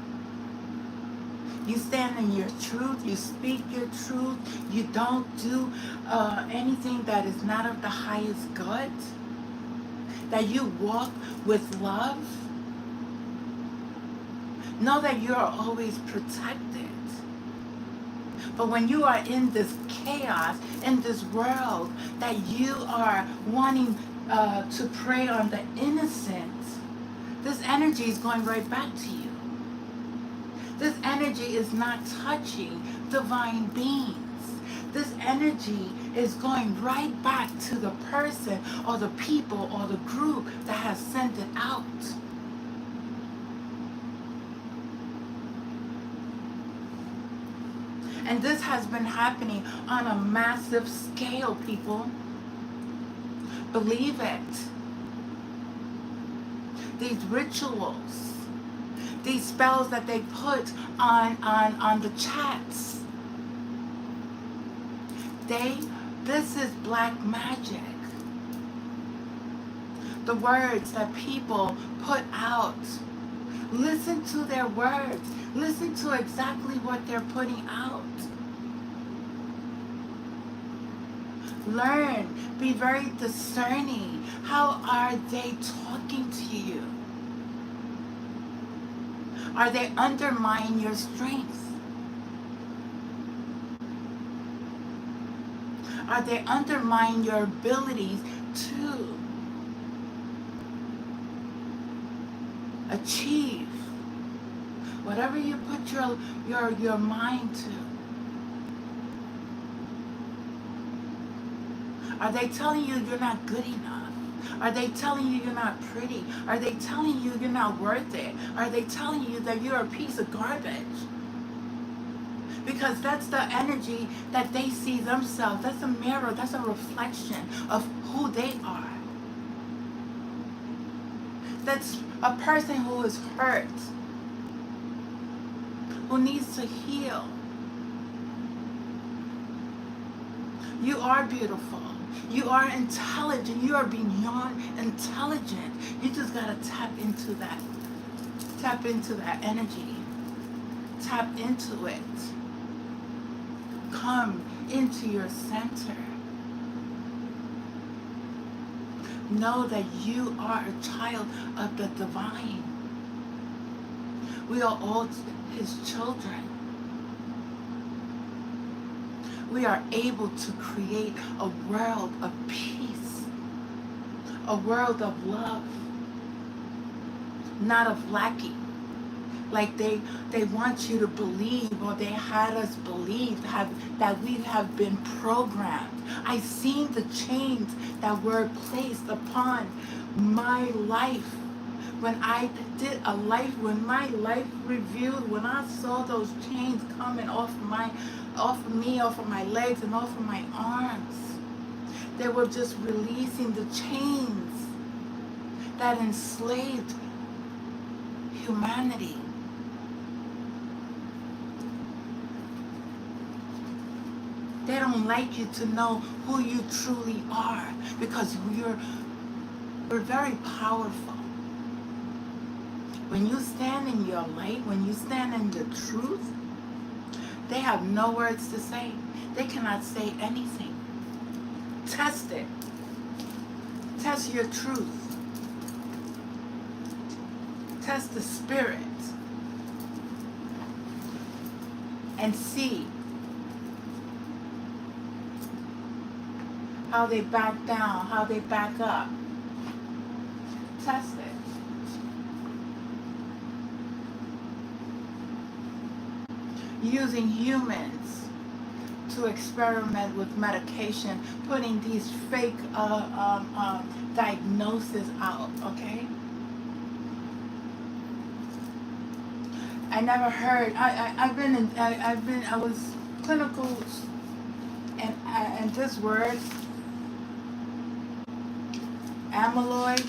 S1: You stand in your truth. You speak your truth. You don't do anything that is not of the highest good. That you walk with love. Know that you are always protected. But when you are in this chaos, in this world, that you are wanting to prey on the innocent, this energy is going right back to you. This energy is not touching divine beings. This energy is going right back to the person or the people or the group that has sent it out. And this has been happening on a massive scale, people. Believe it. These rituals, these spells that they put on the chats, this is black magic. The words that people put out, listen to their words. Listen to exactly what they're putting out. Learn. Be very discerning. How are they talking to you? Are they undermining your strength? Are they undermining your abilities to achieve whatever you put your mind to? Are they telling you you're not good enough? Are they telling you you're not pretty? Are they telling you you're not worth it? Are they telling you that you're a piece of garbage? Because that's the energy that they see themselves. That's a mirror. That's a reflection of who they are. That's a person who is hurt, who needs to heal. You are beautiful. You are intelligent. You are beyond intelligent. You just gotta tap into that. Tap into that energy. Tap into it. Come into your center. Know that you are a child of the divine. We are all his children. We are able to create a world of peace, a world of love, not of lacking. Like they want you to believe, or they had us believe that we have been programmed. I seen the chains that were placed upon my life. When I did a life, when my life reviewed, when I saw those chains coming off of me, off of my legs, and off of my arms, they were just releasing the chains that enslaved humanity. They don't like you to know who you truly are, because we're very powerful. When you stand in your light, when you stand in the truth, they have no words to say. They cannot say anything. Test it. Test your truth. Test the spirit. And see how they back down, how they back up. Test it. Using humans to experiment with medication, putting these fake diagnoses out, okay? I never heard. I was clinical, and this word, amyloid,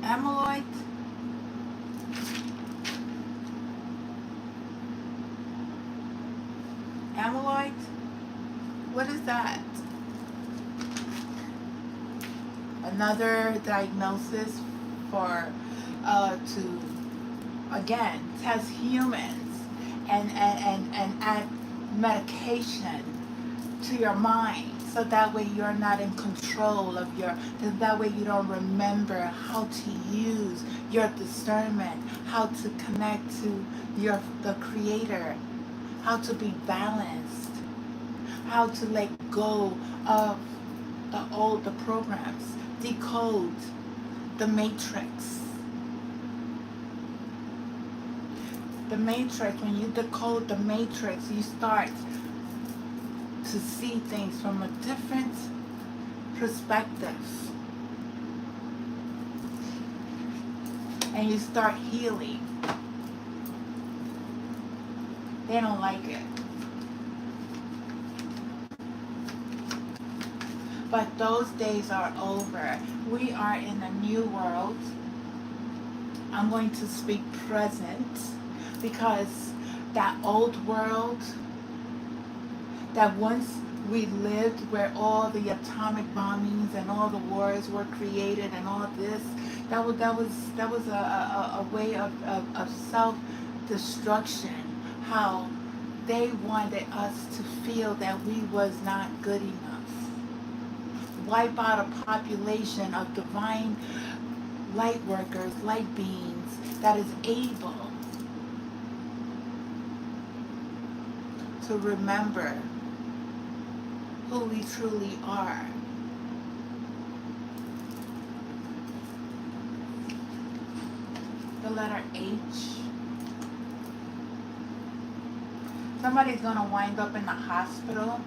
S1: amyloid, amyloid. What is that? Another diagnosis for to again test humans and add medication to your mind, so that way you're not in control of that way you don't remember how to use your discernment, how to connect to the creator, how to be balanced, how to let go of the programs, decode the matrix. The matrix, when you decode the matrix, you start to see things from a different perspective. And you start healing. They don't like it. But those days are over. We are in a new world. I'm going to speak present, because that old world that once we lived, where all the atomic bombings and all the wars were created and all this, that was a way of self-destruction. How they wanted us to feel that we was not good enough. Wipe out a population of divine light workers, light beings, that is able to remember who we truly are. The letter H. Somebody's gonna wind up in the hospital.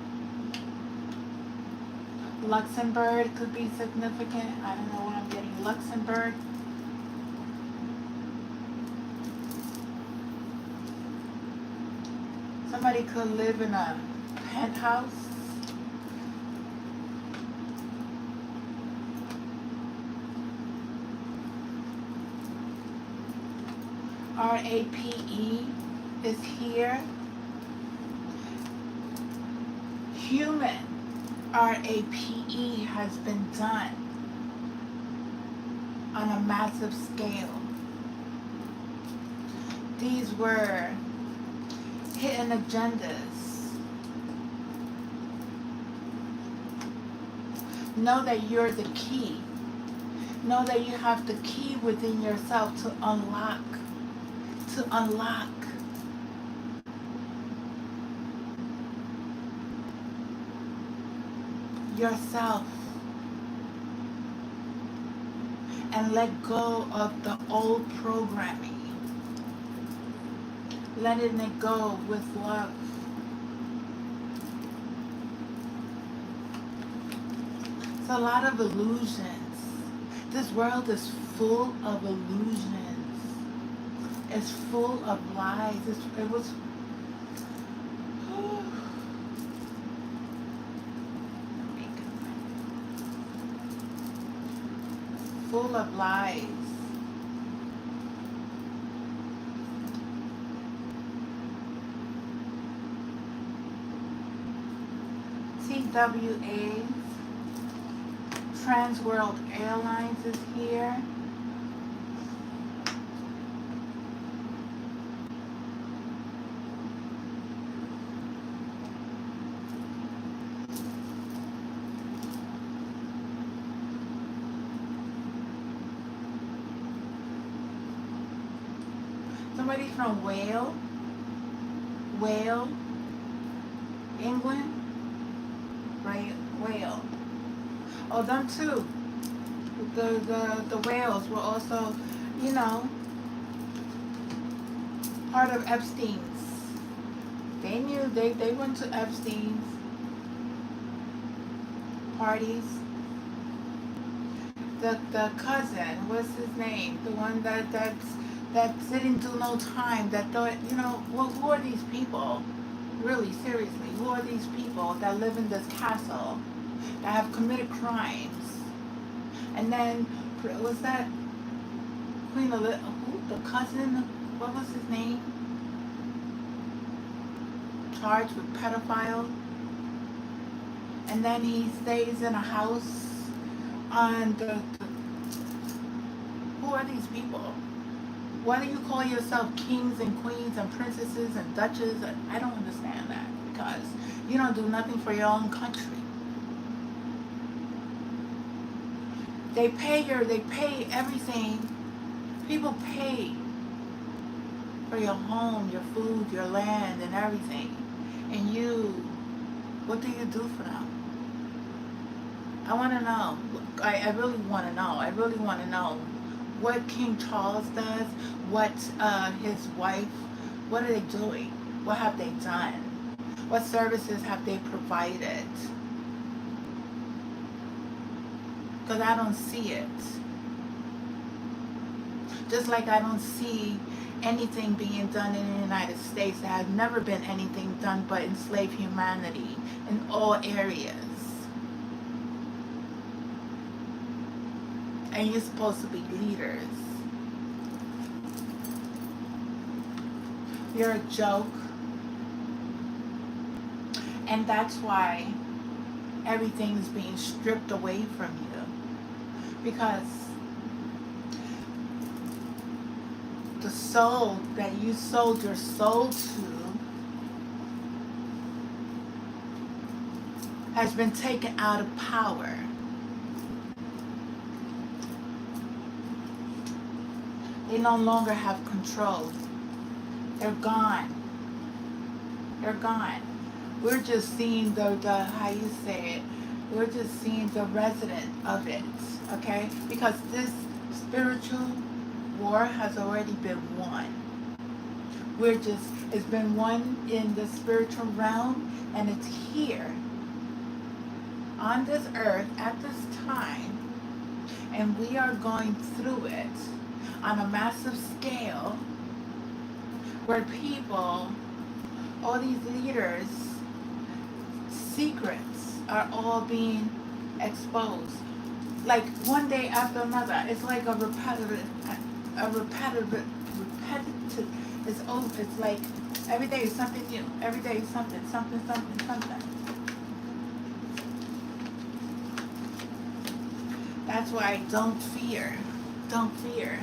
S1: Luxembourg could be significant. I don't know what I'm getting. Luxembourg. Somebody could live in a penthouse. RAPE is here. Human RAPE has been done on a massive scale. These were hidden agendas. Know that you're the key. Know that you have the key within yourself to unlock yourself and let go of the old programming. Letting it go with love. It's a lot of illusions. This world is full of illusions. It's full of lies. It was full of lies. TWAs, Trans World Airlines is here. Somebody from Wales, England, right? Wales. Oh, them too. The whales were also, part of Epstein's. They knew they went to Epstein's parties. The cousin, what's his name? The one that's that didn't do no time, that thought, you know, well, who are these people? Really, seriously, who are these people that live in this castle, that have committed crimes? And then, was that Queen Elizabeth, who, the cousin, what was his name? Charged with pedophile. And then he stays in a house on who are these people? Why do you call yourself kings and queens and princesses and duchesses? I don't understand that, because you don't do nothing for your own country. They pay everything. People pay for your home, your food, your land, and everything. And you, what do you do for them? I want to know. I really want to know. I really want to know what King Charles does, what his wife, what are they doing? What have they done? What services have they provided? Because I don't see it. Just like I don't see anything being done in the United States. There has never been anything done but enslave humanity in all areas. And you're supposed to be leaders. You're a joke. And that's why everything is being stripped away from you. Because the soul that you sold your soul to has been taken out of power. They no longer have control. They're gone. They're gone. We're just seeing the how you say it, we're just seeing the resident of it, okay? Because this spiritual war has already been won. It's been won in the spiritual realm, and it's here on this earth at this time, and we are going through it on a massive scale, where people, all these leaders, secrets are all being exposed. Like one day after another. It's like a repetitive, it's over. It's like every day is something new. Every day is something. That's why don't fear. Don't fear.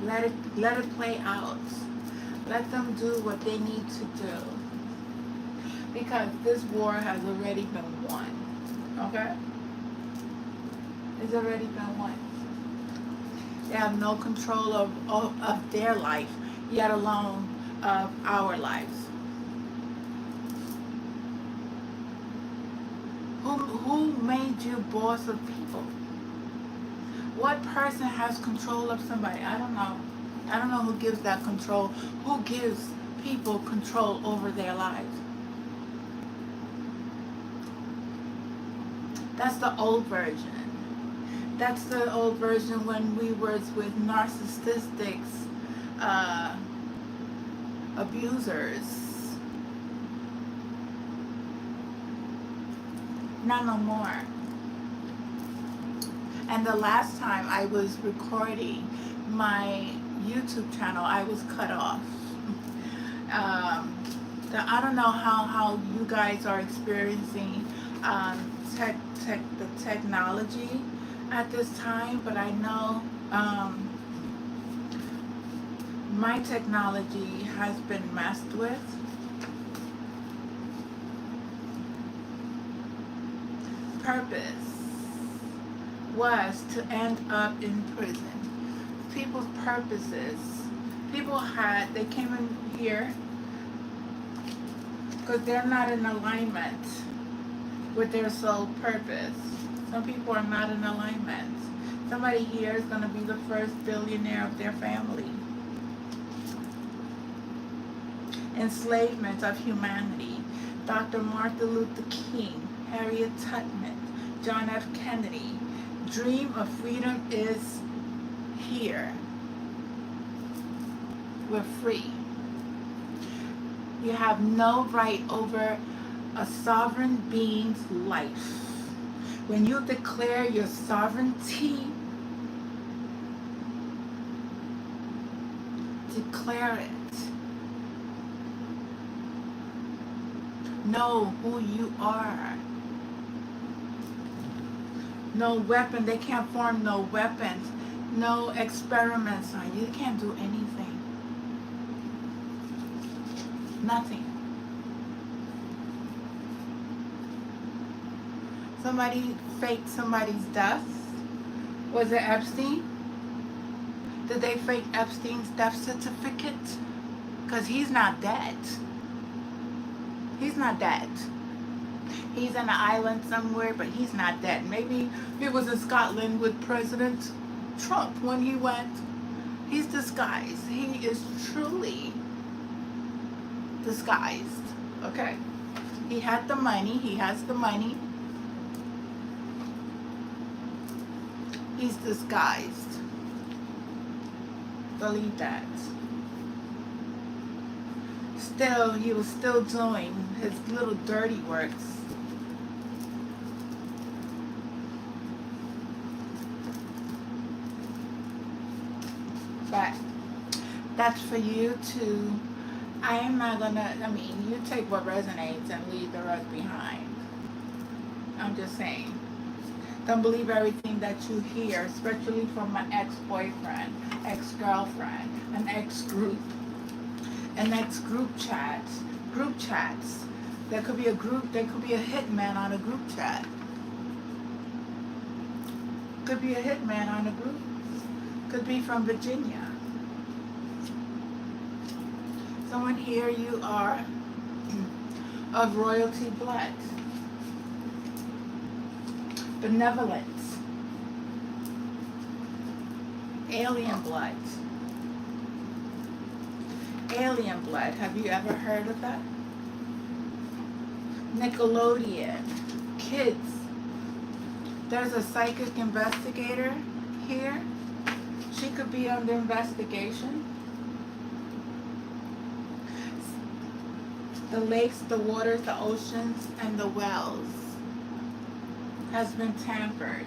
S1: Let it play out. Let them do what they need to do. Because this war has already been won. Okay? It's already been won. They have no control of their life, yet alone of our lives. Who made you boss of people? What person has control of somebody? I don't know. I don't know who gives that control. Who gives people control over their lives? That's the old version. That's the old version when we were with narcissistic abusers. Not no more. And the last time I was recording my YouTube channel, I was cut off. I don't know how you guys are experiencing the technology at this time, but I know my technology has been messed with. Purpose was to end up in prison. People's purposes. They came in here because they're not in alignment with their sole purpose. Some people are not in alignment. Somebody here is going to be the first billionaire of their family. Enslavement of humanity. Dr. Martin Luther King, Harriet Tubman, John F. Kennedy. Dream of freedom is here. We're free. You have no right over a sovereign being's life. When you declare your sovereignty, declare it. Know who you are. No weapon. They can't form no weapons. No experiments on you. You can't do anything. Nothing. Somebody faked somebody's death. Was it Epstein? Did they fake Epstein's death certificate? Because he's not dead. He's not dead. He's on an island somewhere, but he's not dead. Maybe he was in Scotland with President Trump when he went. He's disguised. He is truly disguised. Okay? He had the money. He has the money. He's disguised. Believe that. Still, he was still doing his little dirty works. But that's for you to, I am not gonna, you take what resonates and leave the rest behind. I'm just saying. Don't believe everything that you hear, especially from an ex-boyfriend, ex-girlfriend, an ex-group, an ex-group chats. There could be a group, there could be a hitman on a group chat. Could be a hitman on a group. Could be from Virginia. Someone here, you are of royalty blood. Benevolence. Alien blood. Alien blood. Have you ever heard of that? Nickelodeon. Kids. There's a psychic investigator here. She could be under investigation. The lakes, the waters, the oceans, and the wells has been tampered.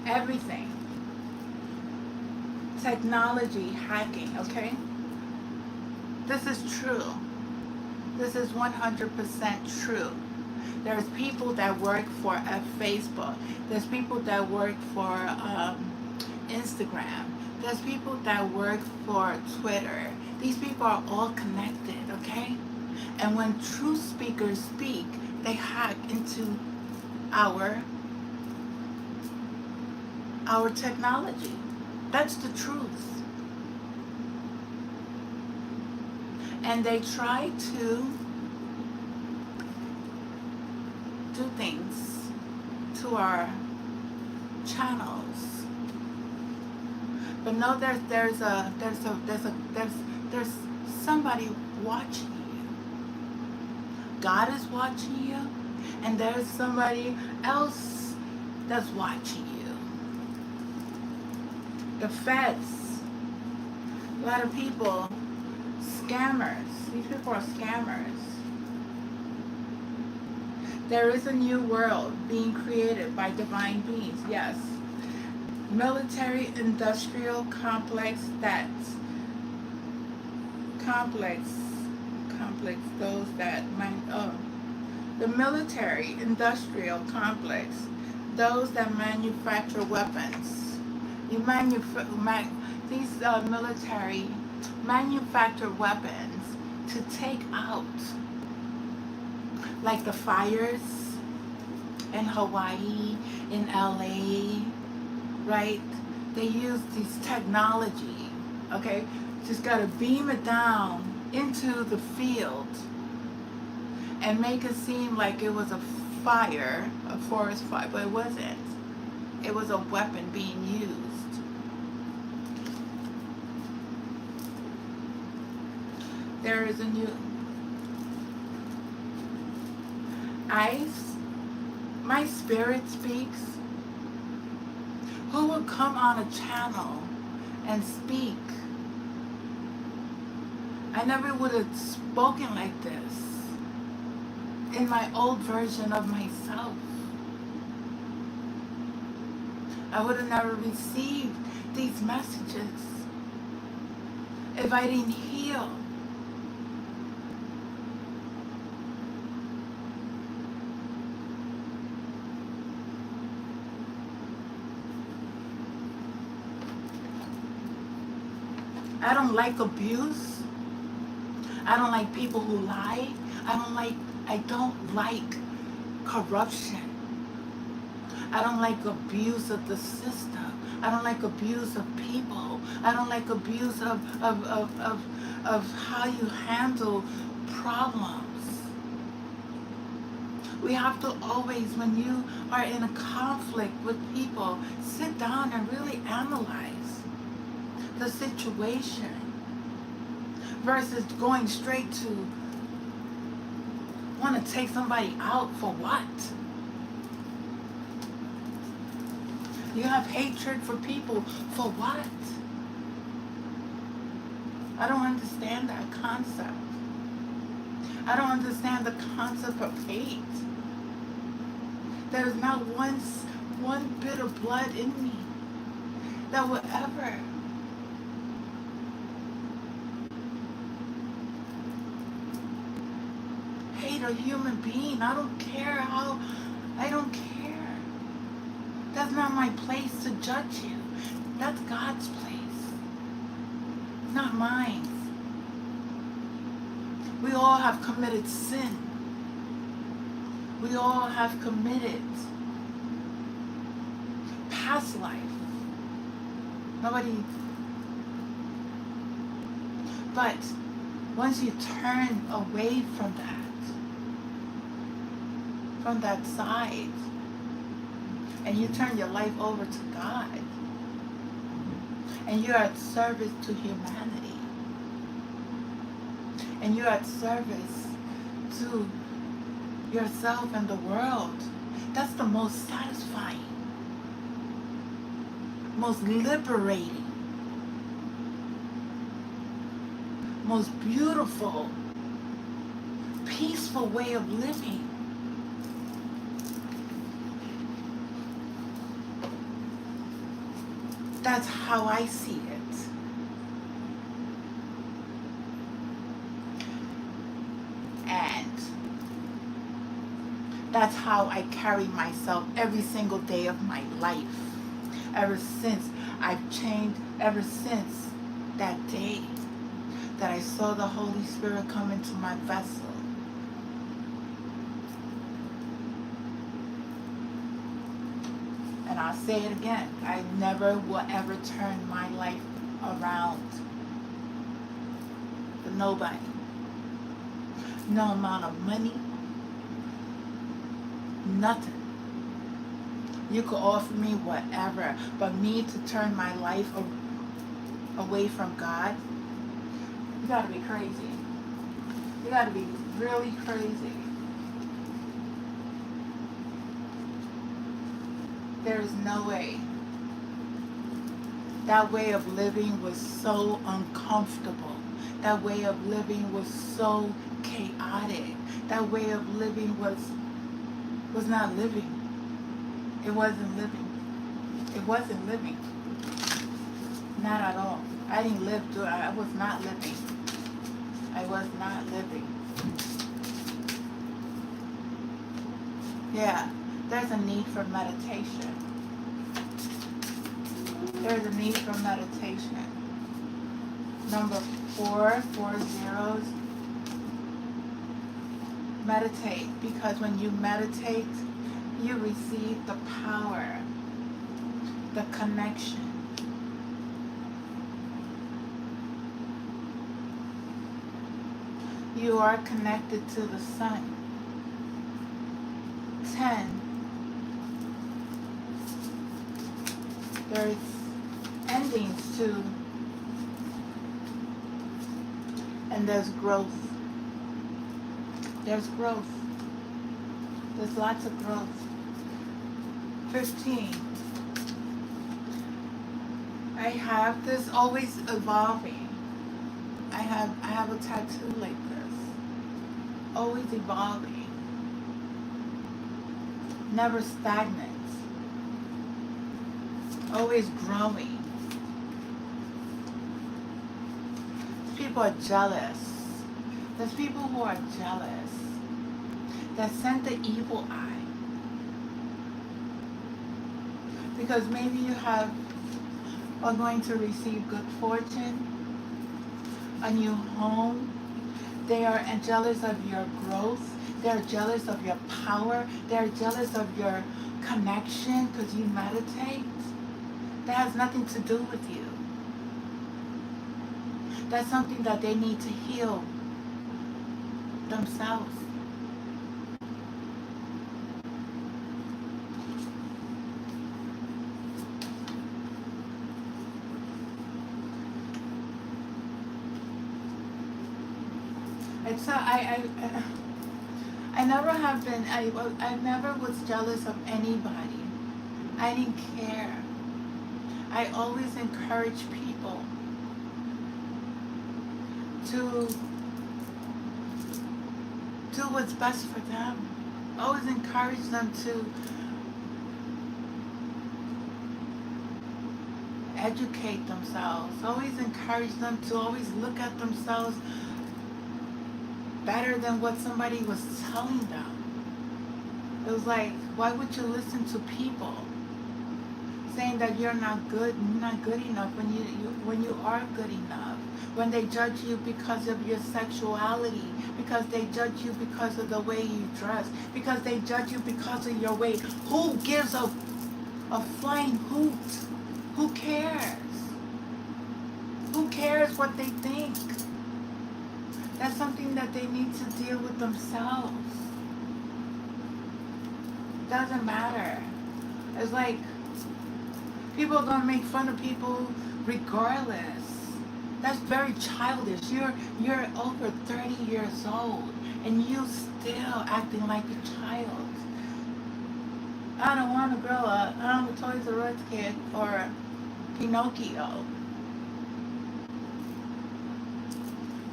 S1: Everything. Technology, hacking, okay? This is true. This is 100% true. There's people that work for Facebook. There's people that work for Instagram. There's people that work for Twitter. These people are all connected, okay? And when truth speakers speak, they hack into our technology. That's the truth. And they try to do things to our channels. But no, there's somebody watching you. God is watching you, and there's somebody else that's watching you. The feds, a lot of people, scammers. These people are scammers. There is a new world being created by divine beings, yes. Military industrial complex those that the military industrial complex, those that manufacture weapons. These military manufacture weapons to take out, like the fires in Hawaii, in LA, right? They use this technology, okay? Just gotta beam it down into the field and make it seem like it was a fire, a forest fire, but it wasn't. It was a weapon being used. There is a new my spirit speaks. who would come on a channel and speak. I never would have spoken like this in my old version of myself. I would have never received these messages if I didn't heal. I don't like abuse. I don't like people who lie. I don't like corruption. I don't like abuse of the system. I don't like abuse of people. I don't like abuse of how you handle problems. We have to always, when you are in a conflict with people, sit down and really analyze the situation versus going straight to want to take somebody out for what? You have hatred for people for what? I don't understand that concept. I don't understand the concept of hate. There is not one bit of blood in me that will ever hate a human being. I don't care how, I don't care. That's not my place to judge you. That's God's place, not mine. We all have committed sin. We all have committed past life. Nobody, but once you turn away from that side, and you turn your life over to God, and you're at service to humanity, and you're at service to yourself and the world, that's the most satisfying, most liberating, most beautiful, peaceful way of living. That's how I see it. And that's how I carry myself every single day of my life. Ever since I've changed, ever since that day that I saw the Holy Spirit come into my vessel. And I'll say it again, I never will ever turn my life around for nobody. No amount of money, nothing. You could offer me whatever, but me to turn my life away from God, you gotta be crazy. You gotta be really crazy. There is no way. That way of living was so uncomfortable. That way of living was so chaotic. That way of living was not living. It wasn't living. It wasn't living. Not at all. I didn't live through it. I was not living. I was not living. Yeah, there's a need for meditation. There's a need for meditation. Number 4 zeros. Meditate, because when you meditate, you receive the power, the connection. You are connected to the sun. 10. There's endings too, and there's growth. There's growth. There's lots of growth. 15. I have this always evolving. I have a tattoo like this. Always evolving. Never stagnant. Always growing. People are jealous. There's people who are jealous. That send the evil eye. Because maybe you are going to receive good fortune, a new home. They are jealous of your growth. They're jealous of your power. They're jealous of your connection because you meditate. That has nothing to do with you. That's something that they need to heal themselves. It's I never have been. I never was jealous of anybody. I didn't care. I always encourage people to do what's best for them. Always encourage them to educate themselves. Always encourage them to always look at themselves better than what somebody was telling them. It was like, why would you listen to people saying that you're not good enough when you are good enough? When they judge you because of your sexuality, because they judge you because of the way you dress, because they judge you because of your weight. Who gives a flying hoot? Who cares? Who cares what they think? That's something that they need to deal with themselves. Doesn't matter. It's like people are gonna make fun of people regardless. That's very childish. You're over 30 years old and you still acting like a child. I don't want to grow up. I'm a Toys R Us kid or Pinocchio.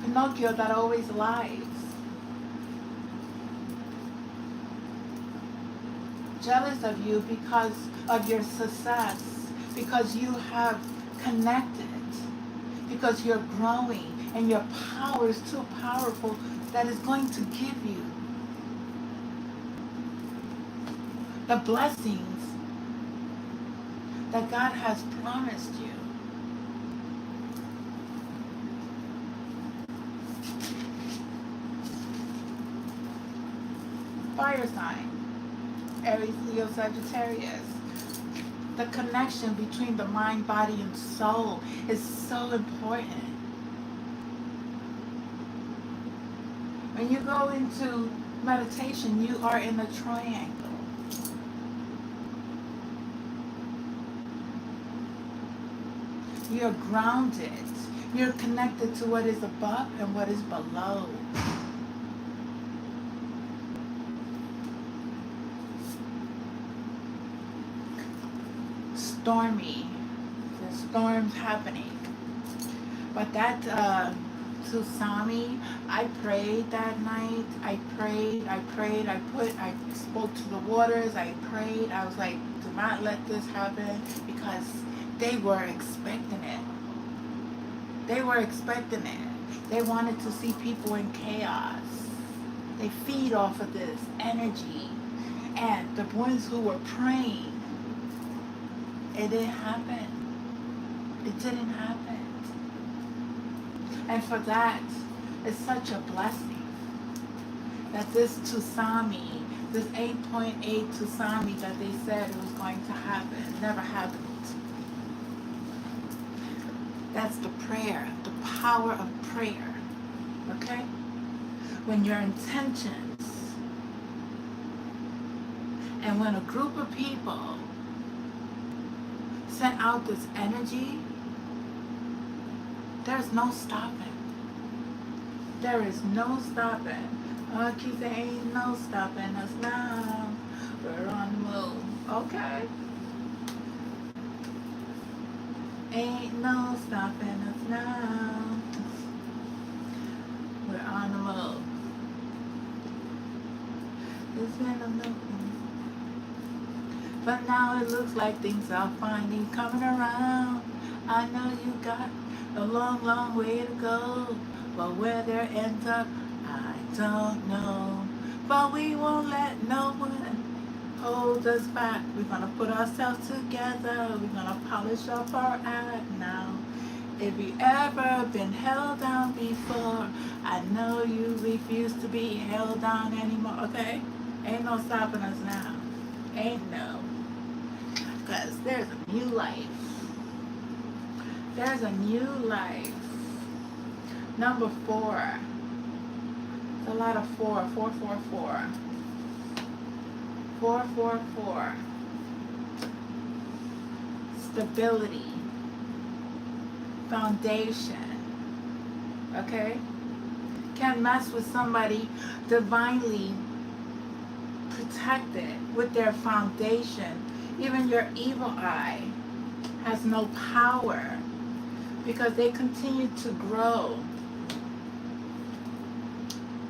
S1: Pinocchio that always lies. Jealous of you because of your success, because you have connected, because you're growing and your power is too powerful that is going to give you the blessings that God has promised you. Fire sign, Aries, Leo, Sagittarius. The connection between the mind, body, and soul is so important. When you go into meditation, you are in a triangle. You're grounded. You're connected to what is above and what is below. Stormy. There's storms happening. But that tsunami, I prayed that night. I spoke to the waters. I prayed. I was like, do not let this happen, because they were expecting it. They were expecting it. They wanted to see people in chaos. They feed off of this energy. And the ones who were praying, it didn't happen. It didn't happen. And for that, it's such a blessing that this tsunami, this 8.8 tsunami that they said it was going to happen, never happened. That's the prayer, the power of prayer. Okay? When your intentions and when a group of people send out this energy, there's no stopping. There is no stopping. Oh, keep saying ain't no stopping us now. We're on the move. Okay. Ain't no stopping us now. We're on the move. It's been a minute. But now it looks like things are finally coming around. I know you got a long, long way to go. But where there ends up, I don't know. But we won't let no one hold us back. We're gonna put ourselves together. We're gonna polish up our act now. If you ever been held down before, I know you refuse to be held down anymore. Okay? Ain't no stopping us now. Ain't no. Because there's a new life. There's a new life. Number 4. It's a lot of 4. 4, 4, 4. 4, 4, 4. Stability. Foundation. Okay? Can't mess with somebody divinely protected with their foundation. Even your evil eye has no power because they continue to grow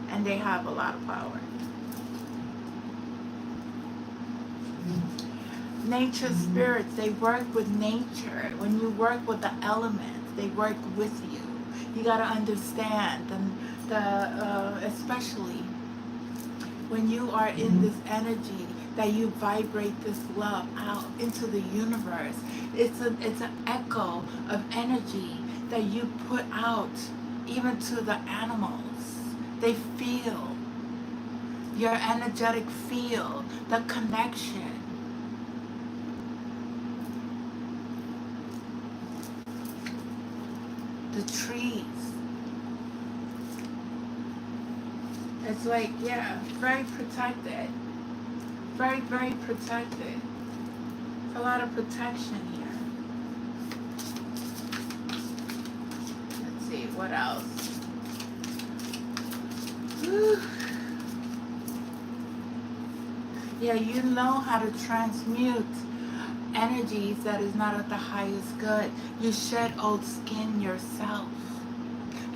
S1: and they have a lot of power. Nature spirits, they work with nature. When you work with the elements, they work with you. You got to understand, especially when you are in this energy, that you vibrate this love out into the universe. It's an echo of energy that you put out even to the animals. They feel your energetic field, the connection. The trees. It's like, yeah, very protected. Very, very protected. It's a lot of protection here. Let's see, what else? Whew. Yeah, you know how to transmute energies that is not of the highest good. You shed old skin yourself.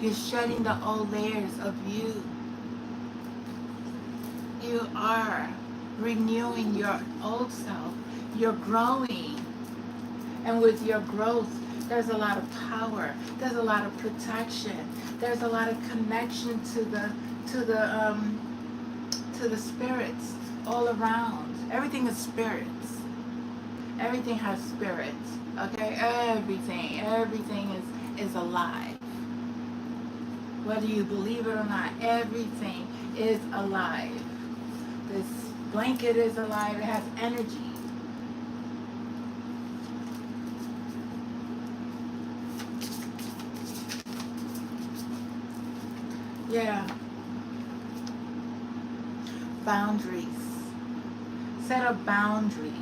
S1: You're shedding the old layers of you. You are renewing your old self. You're growing. And with your growth, there's a lot of power. There's a lot of protection. There's a lot of connection to the spirits all around. Everything is spirits. Everything has spirits. Okay? Everything is alive. Whether you believe it or not, everything is alive. This blanket is alive. It has energy. Yeah. Boundaries. Set up boundaries.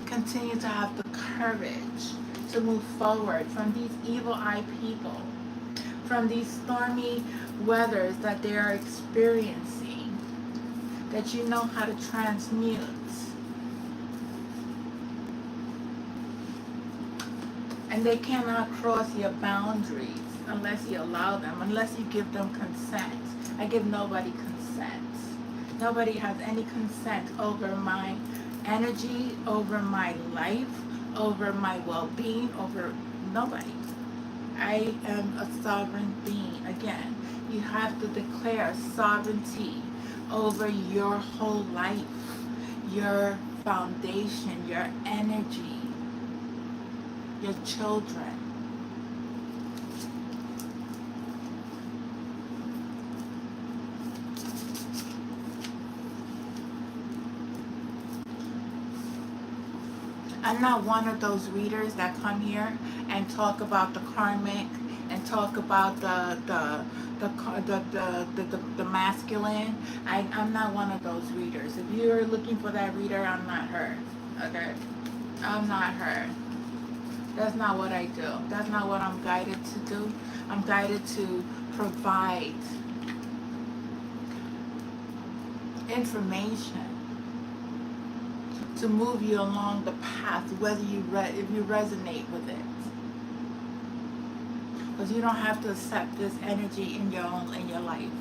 S1: Continue to have the courage to move forward from these evil eye people, from these stormy weathers that they are experiencing, that you know how to transmute. And they cannot cross your boundaries unless you allow them, unless you give them consent. I give nobody consent. Nobody has any consent over my energy, over my life, over my well-being, over nobody. I am a sovereign being. Again, you have to declare sovereignty over your whole life, your foundation, your energy, your children. I'm not one of those readers that come here and talk about the karmic and talk about the masculine. I'm not one of those readers. If you're looking for that reader, I'm not her. Okay? I'm not her. That's not what I do. That's not what I'm guided to do. I'm guided to provide information to move you along the path, whether if you resonate with it. Because you don't have to accept this energy in your life.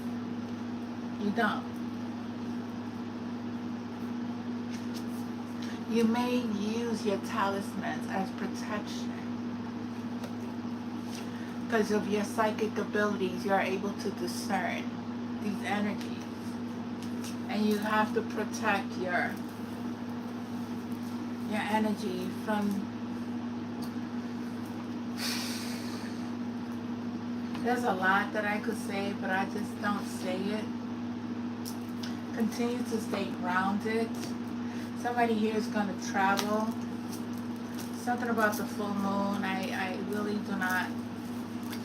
S1: You don't. You may use your talismans as protection. Because of your psychic abilities, you are able to discern these energies. And you have to protect your energy from... There's a lot that I could say, but I just don't say it. Continue to stay grounded. Somebody here is going to travel. Something about the full moon. I really do not...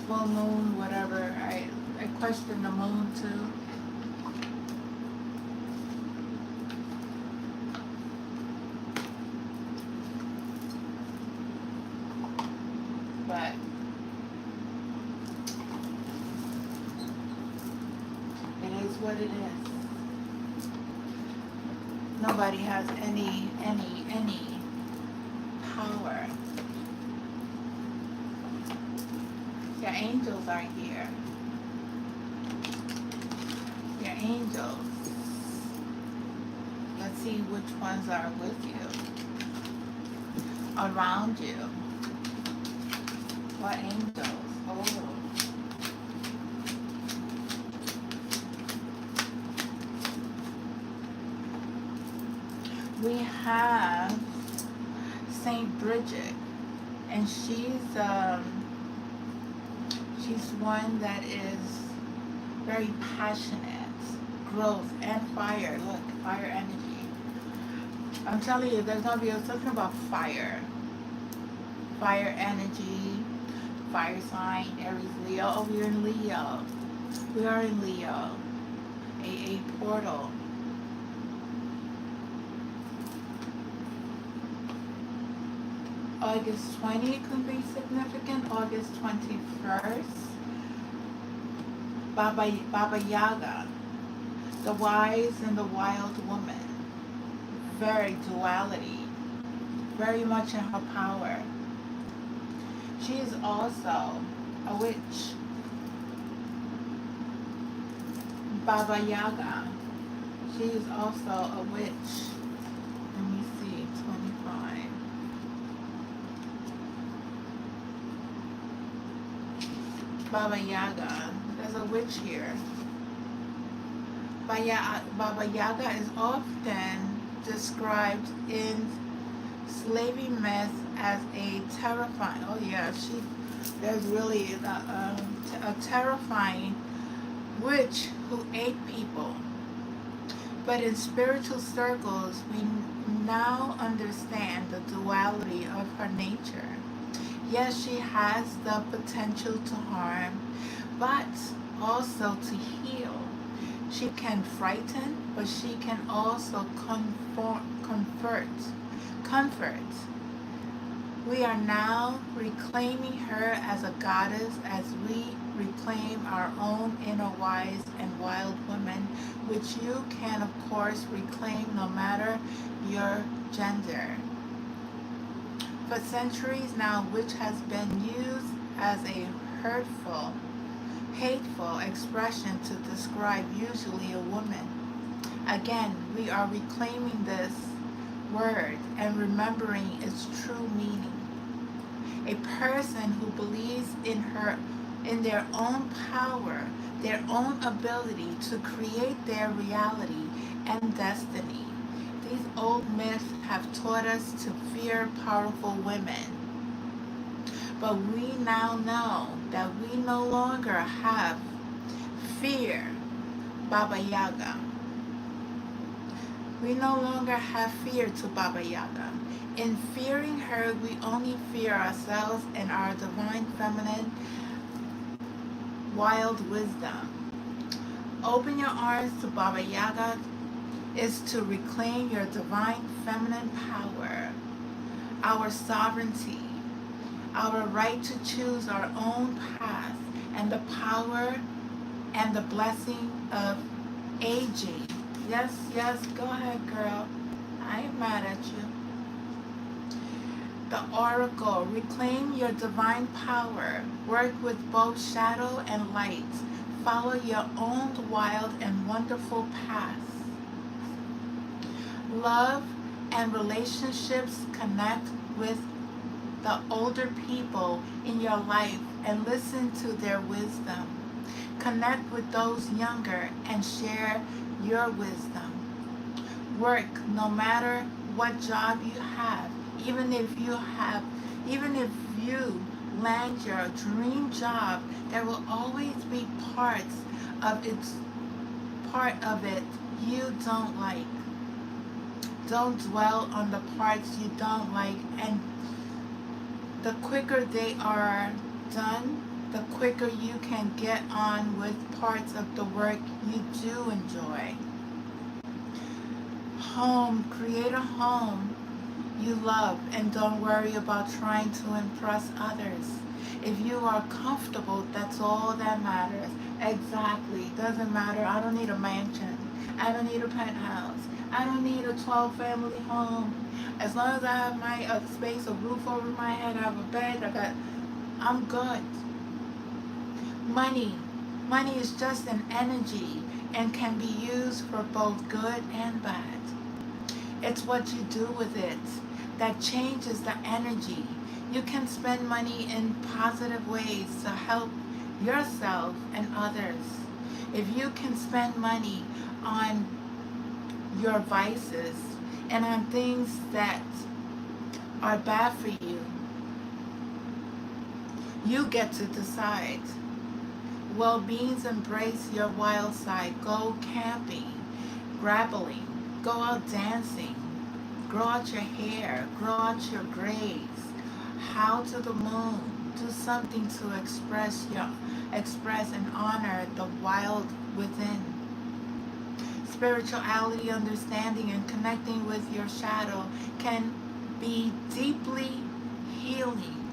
S1: Full moon, whatever. I question the moon too. But it is what it is. Nobody has any power. Your angels are here. Your angels. Let's see which ones are with you. Around you. What angels? Oh. We have Saint Bridget, and she's one that is very passionate, growth and fire. Look, fire energy. I'm telling you, there's gonna be something about fire. Fire energy, fire sign, Aries, Leo. Oh, we're in Leo. We are in Leo. A portal. August 20 could be significant. August 21st. Baba Yaga. The wise and the wild woman. Very duality. Very much in her power. She is also a witch. Baba Yaga. She is also a witch. Let me see, 25. Baba Yaga. There's a witch here. Baba Yaga is often described in slavery myth as a terrifying... Oh yeah, there's really a terrifying witch who ate people. But in spiritual circles, we now understand the duality of her nature. Yes, she has the potential to harm, but also to heal. She can frighten, but she can also comfort. We are now reclaiming her as a goddess as we reclaim our own inner wise and wild woman, which you can of course reclaim no matter your gender. For centuries now, witch has been used as a hurtful, hateful expression to describe usually a woman. Again, we are reclaiming this word and remembering its true meaning. A person who believes in their own power, their own ability to create their reality and destiny. These old myths have taught us to fear powerful women. But we now know that we no longer have fear Baba Yaga. We no longer have fear to Baba Yaga. In fearing her, we only fear ourselves and our divine feminine wild wisdom. Open your arms to Baba Yaga is to reclaim your divine feminine power, our sovereignty, our right to choose our own path, and the power and the blessing of aging. Yes, go ahead, girl. I ain't mad at The oracle, reclaim your divine power. Work with both shadow and light. Follow your own wild and wonderful path. Love and relationships, connect with the older people in your life and listen to their wisdom. Connect with those younger and share your wisdom. Work, no matter what job you have, even if you land your dream job, there will always be of its part of it you don't like. Don't dwell on the parts you don't like, and the quicker they are done, the quicker you can get on with parts of the work you do enjoy. Home, create a home you love and don't worry about trying to impress others. If you are comfortable, that's all that matters. Exactly. Doesn't matter. I don't need a mansion. I don't need a penthouse. I don't need a 12-family home. As long as I have my space, a roof over my head, I have a bed, I'm good. Money. Money is just an energy and can be used for both good and bad. It's what you do with it that changes the energy. You can spend money in positive ways to help yourself and others. If you can spend money on your vices and on things that are bad for you, you get to decide. Well-beings, embrace your wild side. Go camping, grappling, go out dancing, grow out your hair, grow out your grays, howl to the moon, do something to express and honor the wild within. Spirituality, understanding, and connecting with your shadow can be deeply healing.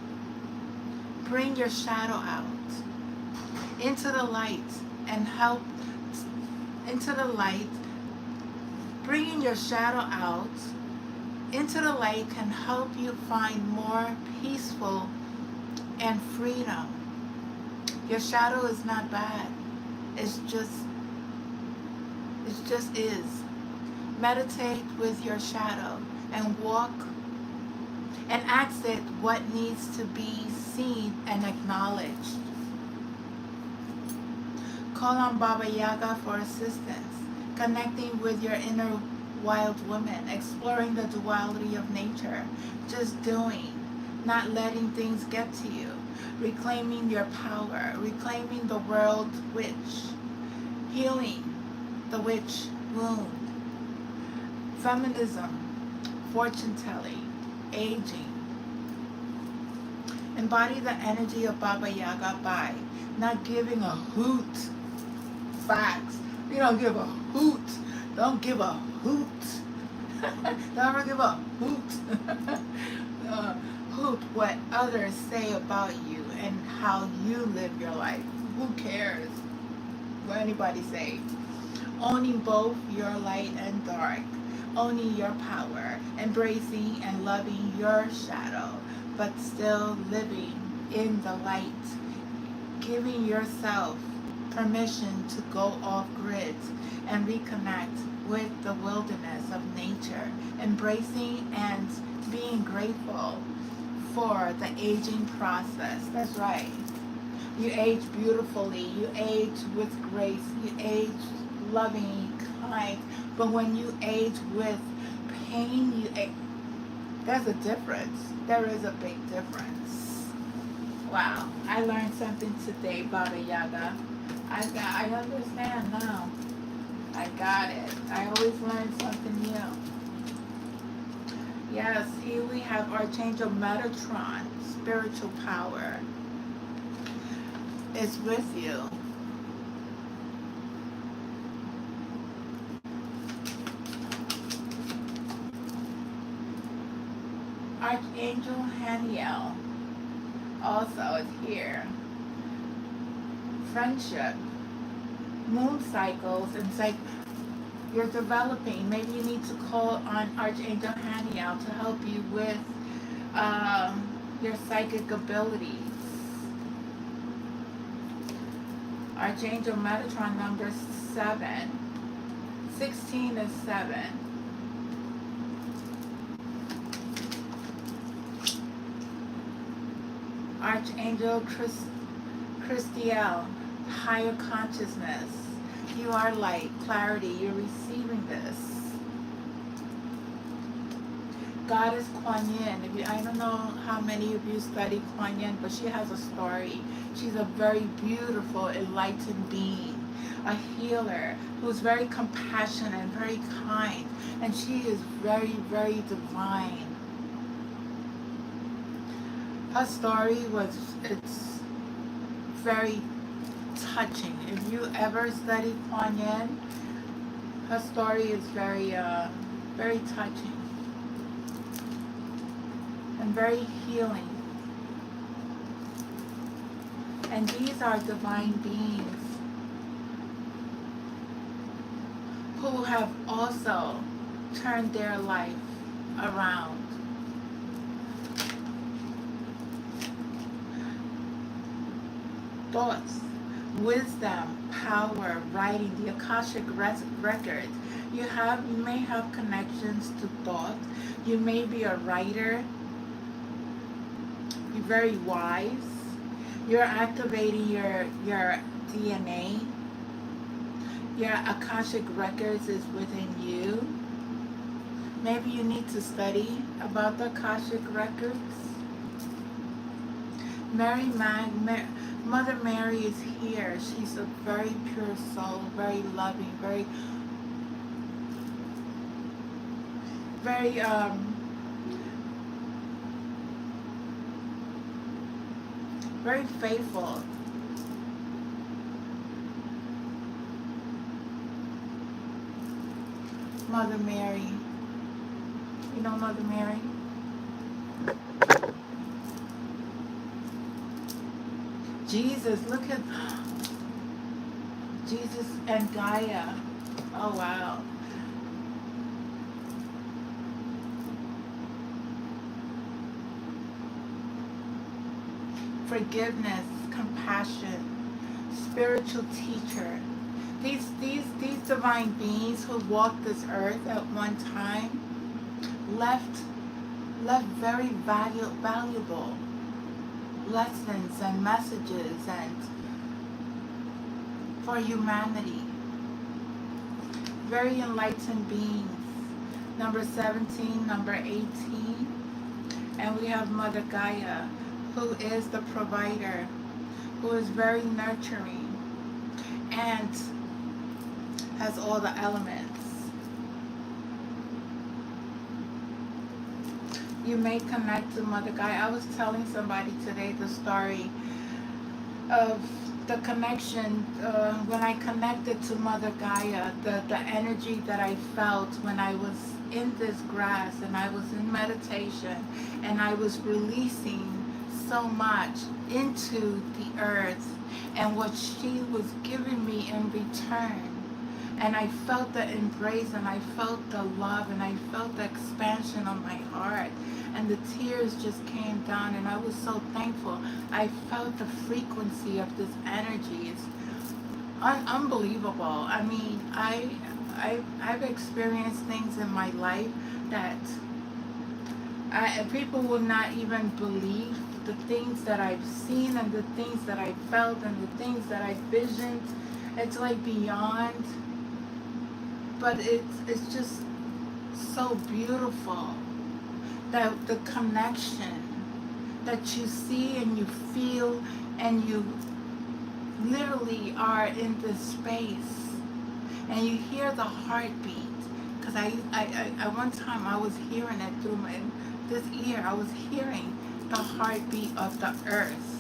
S1: Bring your shadow out into the light and help into the light. Bringing your shadow out into the light can help you find more peaceful and freedom. Your shadow is not bad. It's just is. Meditate with your shadow and walk and ask it what needs to be seen and acknowledged. Call on Baba Yaga for assistance. Connecting with your inner wild woman, exploring the duality of nature, just doing, not letting things get to you, reclaiming your power, reclaiming the world witch, healing the witch wound, feminism, fortune telling, aging. Embody the energy of Baba Yaga by not giving a hoot. Facts. You don't give a hoot. Don't give a hoot. Don't ever give a hoot. Hoot what others say about you and how you live your life. Who cares what anybody say? Owning both your light and dark. Owning your power. Embracing and loving your shadow, but still living in the light. Giving yourself permission to go off grid and reconnect with the wilderness of nature, embracing and being grateful for the aging process. That's right. You age beautifully, you age with grace, you age loving, kind, but when you age with pain, there's a difference. There is a big difference. Wow, I learned something today, Baba Yaga. I understand now. I got it. I always learn something new. Yes, here we have Archangel Metatron, spiritual power, is with you. Archangel Haniel also is here. Friendship, moon cycles, and you're developing. Maybe you need to call on Archangel Haniel to help you with your psychic abilities. Archangel Metatron number 7. 16 is 7. Archangel Christiel, higher consciousness. You are light, clarity. You're receiving this. Goddess Kuan Yin. I don't know how many of you study Kuan Yin, but she has a story. She's a very beautiful, enlightened being, a healer who's very compassionate, very kind, and she is very, very divine. Her story it's very touching. If you ever study Kuan Yin, her story is very, very touching and very healing. And these are divine beings who have also turned their life around. Thoughts, wisdom, power, writing, the Akashic records. You may have connections to thoughts. You may be a writer. You're very wise. You're activating your DNA. Your Akashic records is within you. Maybe you need to study about the Akashic records. Mother Mary is here. She's a very pure soul, very loving, very very faithful. Mother Mary. You know Mother Mary? Jesus, look at Jesus and Gaia. Oh, wow. Forgiveness, compassion, spiritual teacher. These divine beings who walked this earth at one time left very valuable lessons and messages and for humanity. Very enlightened beings. Number 17, number 18. And we have Mother Gaia, who is the provider, who is very nurturing and has all the elements. You may connect to Mother Gaia. I was telling somebody today the story of the connection when I connected to Mother Gaia, the energy that I felt when I was in this grass and I was in meditation and I was releasing so much into the earth and what she was giving me in return. And I felt the embrace and I felt the love and I felt the expansion of my heart. And the tears just came down and I was so thankful. I felt the frequency of this energy. It's unbelievable. I mean, I've experienced things in my life that people will not even believe the things that I've seen and the things that I felt and the things that I visioned. It's like beyond. But it's just so beautiful that the connection that you see and you feel and you literally are in this space and you hear the heartbeat. Because I one time I was hearing it through this ear. I was hearing the heartbeat of the earth.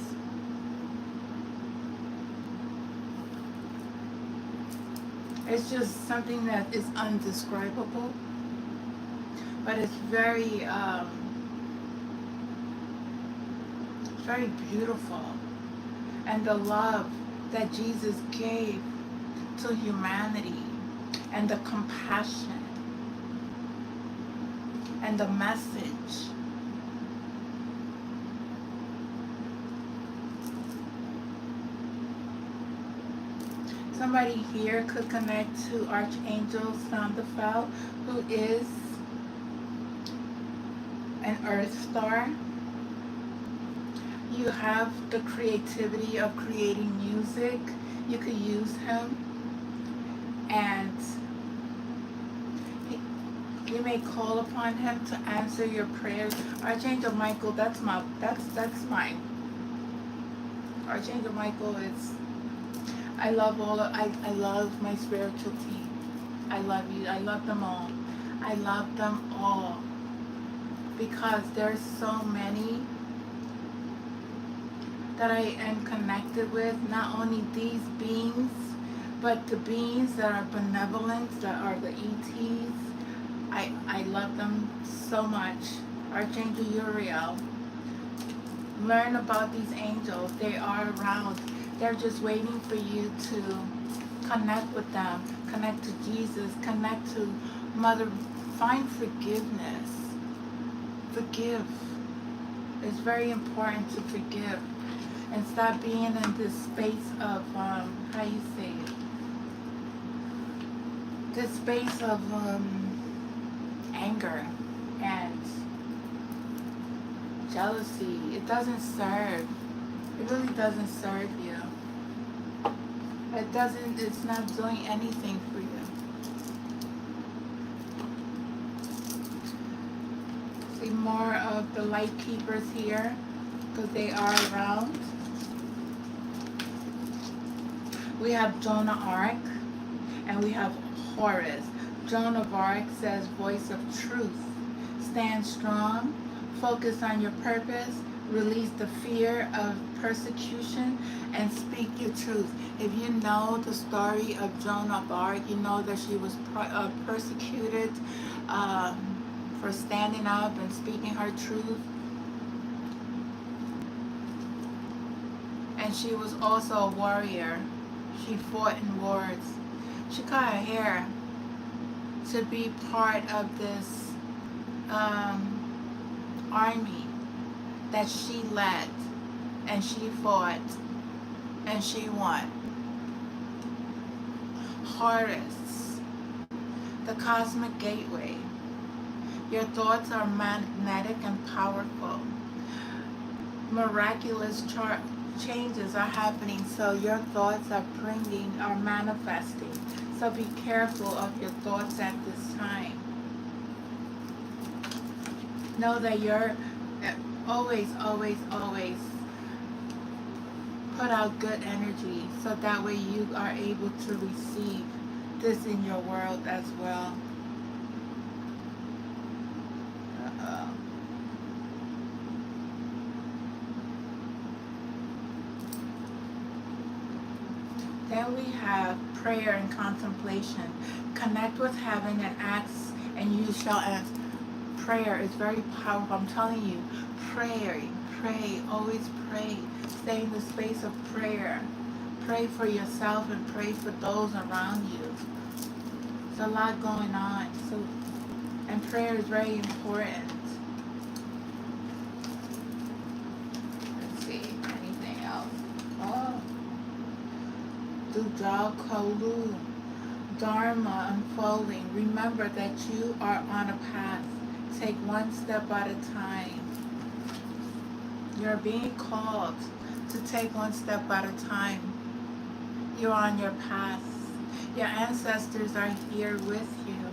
S1: It's just something that is undescribable, but it's very beautiful. And the love that Jesus gave to humanity and the compassion and the message Somebody here could connect to Archangel Sandafel, who is an earth star. You have the creativity of creating music. You could use him, and you may call upon him to answer your prayers. Archangel Michael, that's mine. Archangel Michael is, I love I love my spiritual team. I love you. I love them all. I love them all because there's so many that I am connected with. Not only these beings, but the beings that are benevolent, that are the ETs. I love them so much. Archangel Uriel. Learn about these angels. They are around. They're just waiting for you to connect with them. Connect to Jesus. Connect to Mother. Find forgiveness. Forgive. It's very important to forgive. And stop being in this space of, how you say it? This space of anger and jealousy. It doesn't serve. It really doesn't serve you. It's not doing anything for you. See more of the light keepers here, because they are around. We have Joan of Arc, and we have Horus. Joan of Arc says, voice of truth. Stand strong. Focus on your purpose. Release the fear of persecution and speak your truth. If you know the story of Joan of Arc, you know that she was persecuted for standing up and speaking her truth. And she was also a warrior. She fought in wars. She cut her hair to be part of this army that she led, and she fought, and she won. Horus, the cosmic gateway. Your thoughts are magnetic and powerful. Miraculous changes are happening, so your thoughts are manifesting. So be careful of your thoughts at this time. Know that you're always put out good energy, so that way you are able to receive this in your world as well. Then we have prayer and contemplation. Connect with heaven and ask, and you shall ask. Prayer is very powerful. I'm telling you, pray, always pray. Stay in the space of prayer. Pray for yourself and pray for those around you. There's a lot going on. And prayer is very important. Let's see, anything else? Oh. Dujal Kalu, Dharma unfolding. Remember that you are on a path. Take one step at a time. You're being called to take one step at a time. You're on your path. Your ancestors are here with you.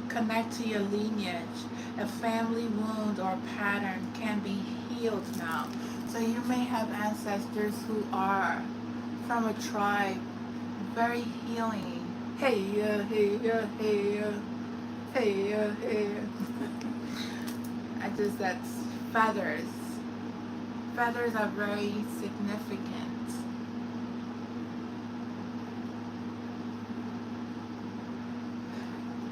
S1: Connect to your lineage. A family wound or pattern can be healed now. So you may have ancestors who are from a tribe, very healing. Hey, hey. That's feathers. Feathers are very significant.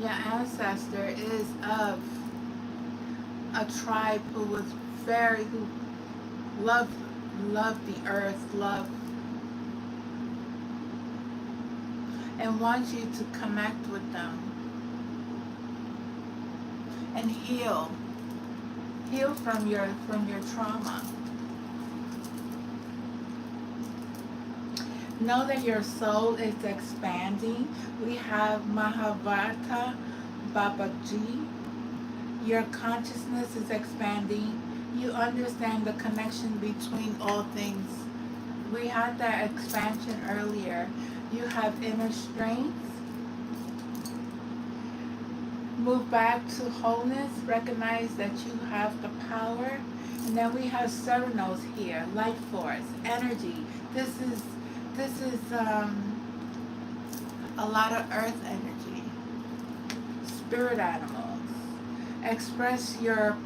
S1: Your ancestor is of a tribe who loved the earth, and wants you to connect with them and heal from your trauma. Know that your soul is expanding. We have Mahavata Babaji. Your consciousness is expanding. You understand the connection between all things. We had that expansion earlier. You have inner strength. Move back to wholeness. Recognize that you have the power. And then we have Serenos here. Life force, energy. This is a lot of earth energy. Spirit animals. Express your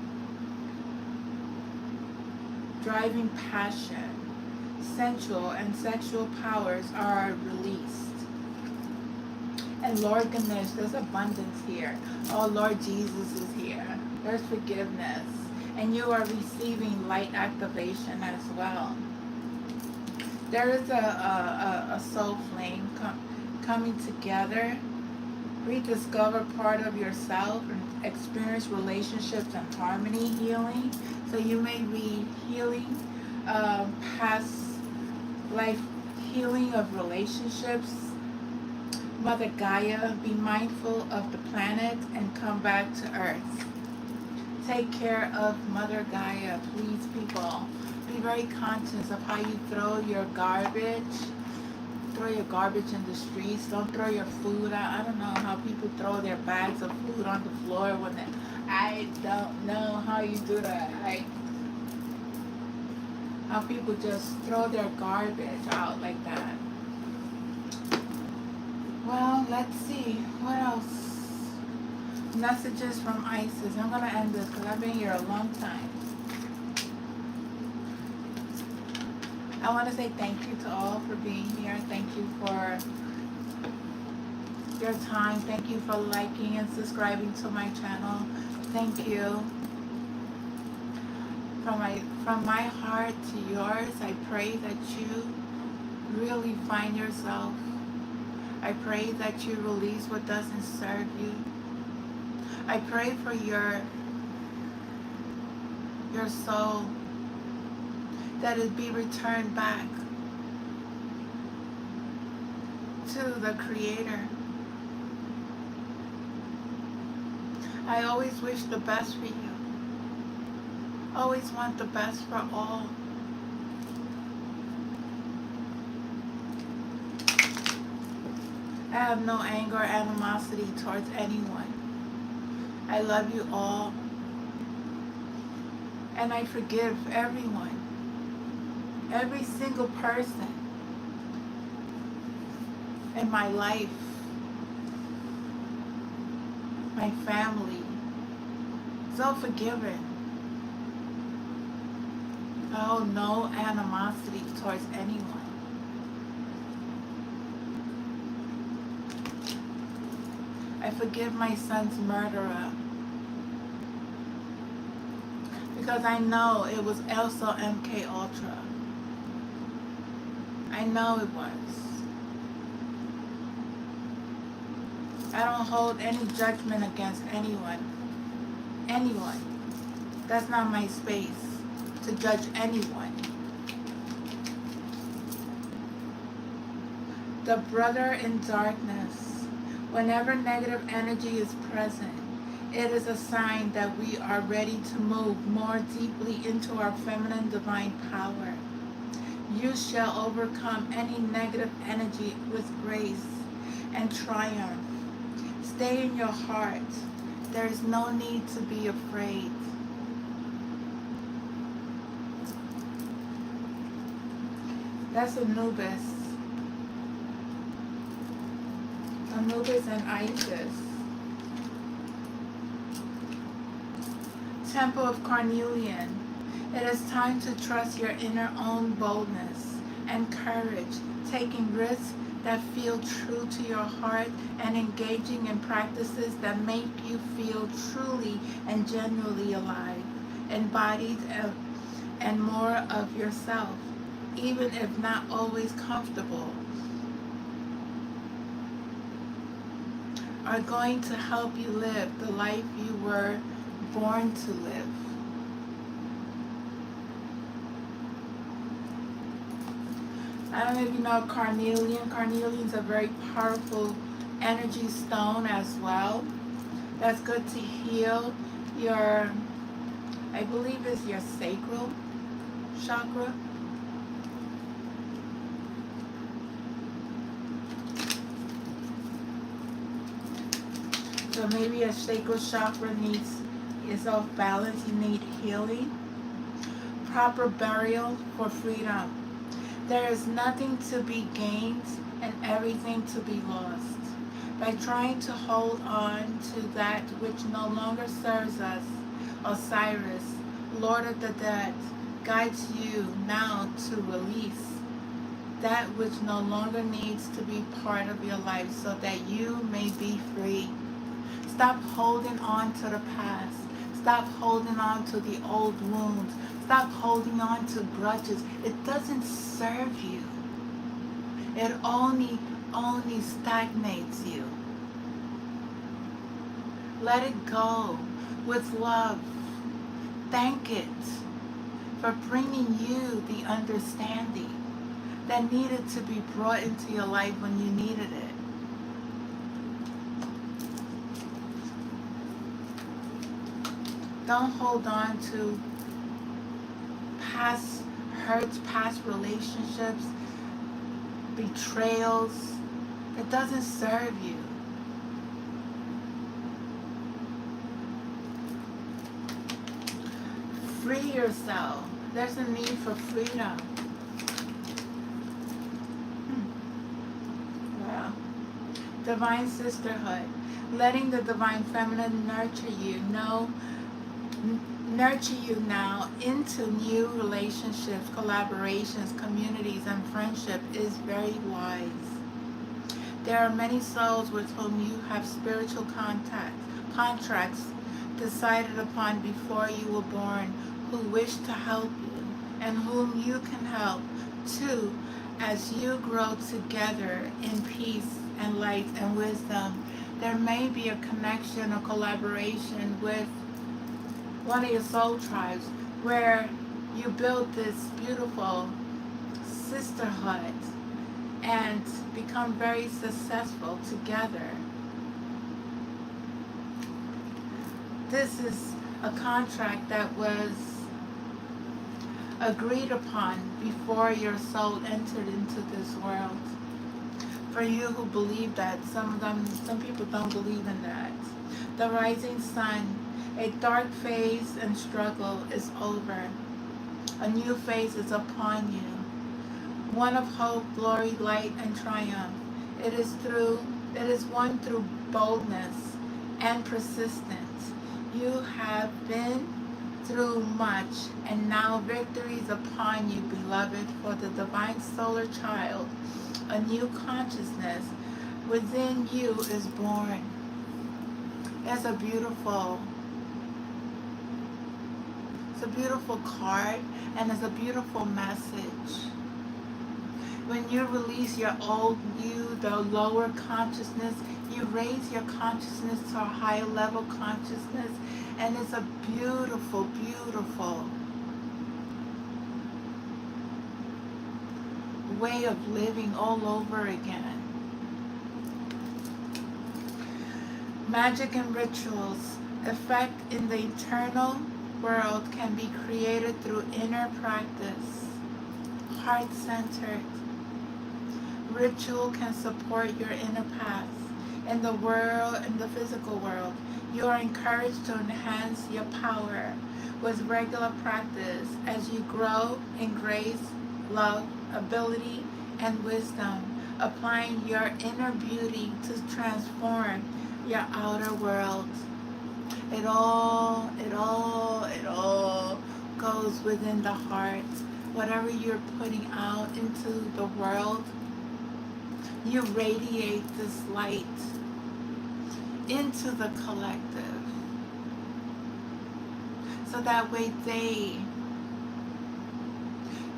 S1: driving passion. Sensual and sexual powers are released. And Lord Ganesh, there's abundance here. Oh, Lord Jesus is here. There's forgiveness. And you are receiving light activation as well. There is a soul flame coming together. Rediscover part of yourself and experience relationships and harmony healing. So you may be healing past life, healing of relationships. Mother Gaia, be mindful of the planet and come back to Earth. Take care of Mother Gaia, please, people. Be very conscious of how you throw your garbage. Throw your garbage in the streets. Don't throw your food out. I don't know how people throw their bags of food on the floor when they, I don't know how you do that. How people just throw their garbage out like that. Well, let's see. What else? Messages from Isis. I'm going to end this because I've been here a long time. I want to say thank you to all for being here. Thank you for your time. Thank you for liking and subscribing to my channel. Thank you. From my heart to yours, I pray that you really find yourself. I pray that you release what doesn't serve you. I pray for your soul, that it be returned back to the Creator. I always wish the best for you. Always want the best for all. I have no anger or animosity towards anyone. I love you all. And I forgive everyone. Every single person in my life. My family. It's all forgiven. Oh, no animosity towards anyone. I forgive my son's murderer because I know it was also MK Ultra. I know it was. I don't hold any judgment against anyone. Anyone. That's not my space to judge anyone. The brother in darkness. Whenever negative energy is present, it is a sign that we are ready to move more deeply into our feminine divine power. You shall overcome any negative energy with grace and triumph. Stay in your heart. There is no need to be afraid. That's Anubis. Anubis and Isis. Temple of Carnelian. It is time to trust your inner own boldness and courage, taking risks that feel true to your heart and engaging in practices that make you feel truly and genuinely alive, embodied and more of yourself, even if not always comfortable, are going to help you live the life you were born to live. I don't know if you know carnelian. Carnelian's a very powerful energy stone as well. That's good to heal your, I believe it's your sacral chakra. So maybe your sacral chakra is off balance. You need healing. Proper burial for freedom. There is nothing to be gained and everything to be lost. By trying to hold on to that which no longer serves us, Osiris, Lord of the Dead, guides you now to release that which no longer needs to be part of your life so that you may be free. Stop holding on to the past. Stop holding on to the old wounds. Stop holding on to grudges. It doesn't serve you. It only stagnates you. Let it go with love. Thank it for bringing you the understanding that needed to be brought into your life when you needed it. Don't hold on to past hurts, past relationships, betrayals. It doesn't serve you. Free yourself. There's a need for freedom. Wow. Divine sisterhood. Letting the divine feminine nurture you now into new relationships, collaborations, communities, and friendship is very wise. There are many souls with whom you have spiritual contracts decided upon before you were born, who wish to help you and whom you can help too as you grow together in peace and light and wisdom. There may be a connection or collaboration with one of your soul tribes where you build this beautiful sisterhood and become very successful together. This is a contract that was agreed upon before your soul entered into this world. For you who believe that, some people don't believe in that. The rising sun, a dark phase and struggle is over. A new phase is upon you. One of hope, glory, light, and triumph. It is won through boldness and persistence. You have been through much, and now victory is upon you, beloved, for the divine solar child. A new consciousness within you is born. It's a beautiful card, and it's a beautiful message. When you release your old you, the lower consciousness, you raise your consciousness to a higher level consciousness, and it's a beautiful, beautiful way of living all over again. Magic and rituals, effect in the eternal world can be created through inner practice, heart-centered. Ritual can support your inner path. In the world, in the physical world, you are encouraged to enhance your power with regular practice as you grow in grace, love, ability, and wisdom, applying your inner beauty to transform your outer world. It all goes within the heart. Whatever you're putting out into the world, you radiate this light into the collective. So that way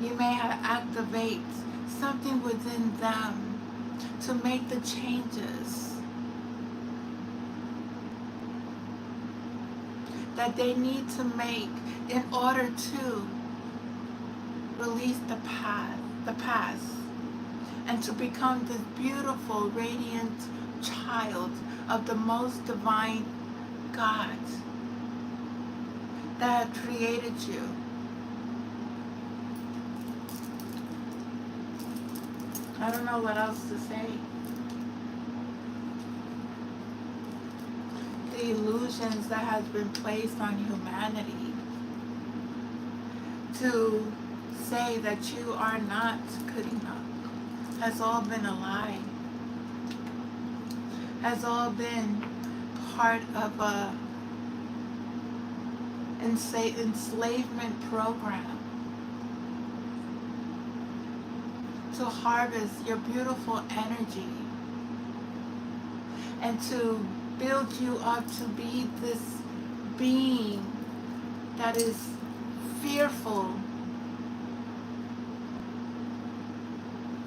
S1: you may activate something within them to make the changes that they need to make in order to release the past. and to become this beautiful, radiant child of the most divine God that created you. I don't know what else to say. The illusions that has been placed on humanity to say that you are not good enough has all been a lie. Has all been part of a enslavement program to harvest your beautiful energy and to build you up to be this being that is fearful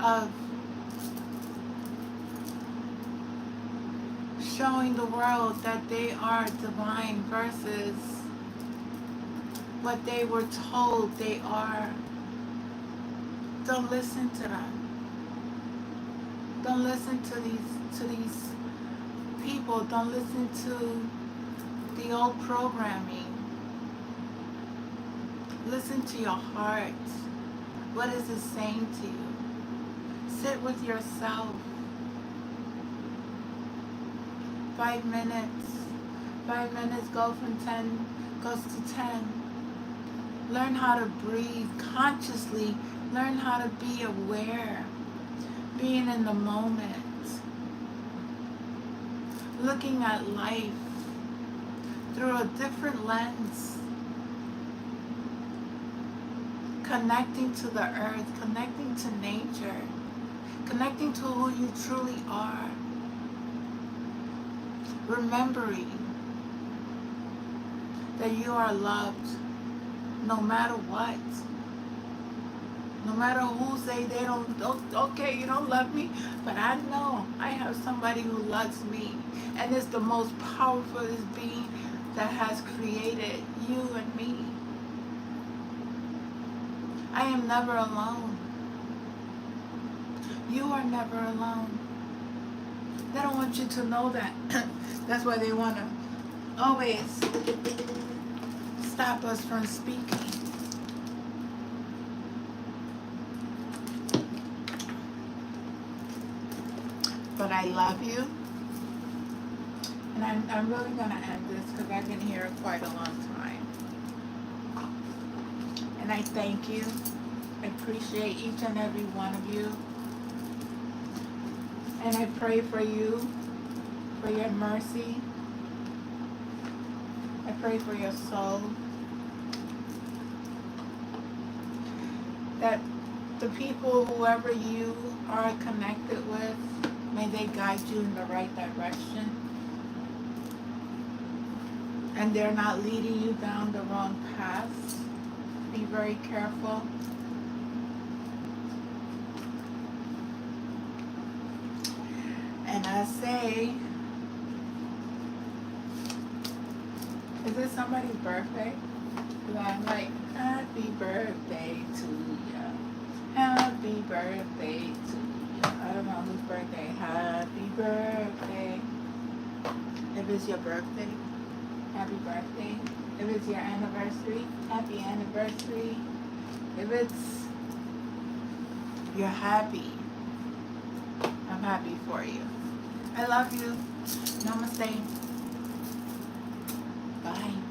S1: of showing the world that they are divine versus what they were told they are. Don't listen to them. Don't listen to these people. Don't listen to the old programming. Listen to your heart. What is it saying to you? Sit with yourself. 5 minutes. 5 minutes goes to 10. Learn how to breathe consciously. Learn how to be aware. Being in the moment. Looking at life through a different lens. Connecting to the earth. Connecting to nature. Connecting to who you truly are. Remembering that you are loved no matter what. No matter who say they don't, okay, you don't love me, but I know I have somebody who loves me, and is the most powerful being that has created you and me. I am never alone. You are never alone. They don't want you to know that. That's why they want to always stop us from speaking. But I love you. And I'm really going to end this because I've been here quite a long time. And I thank you. I appreciate each and every one of you. And I pray for you, for your mercy. I pray for your soul. That the people, whoever you are connected with, may they guide you in the right direction. And they're not leading you down the wrong path. Be very careful. And I say, is it somebody's birthday? Because I'm like, happy birthday to you. Happy birthday to you. I don't know whose birthday. Happy birthday. If it's your birthday, happy birthday. If it's your anniversary, happy anniversary. If it's you're happy, I'm happy for you. I love you. Namaste. Bye.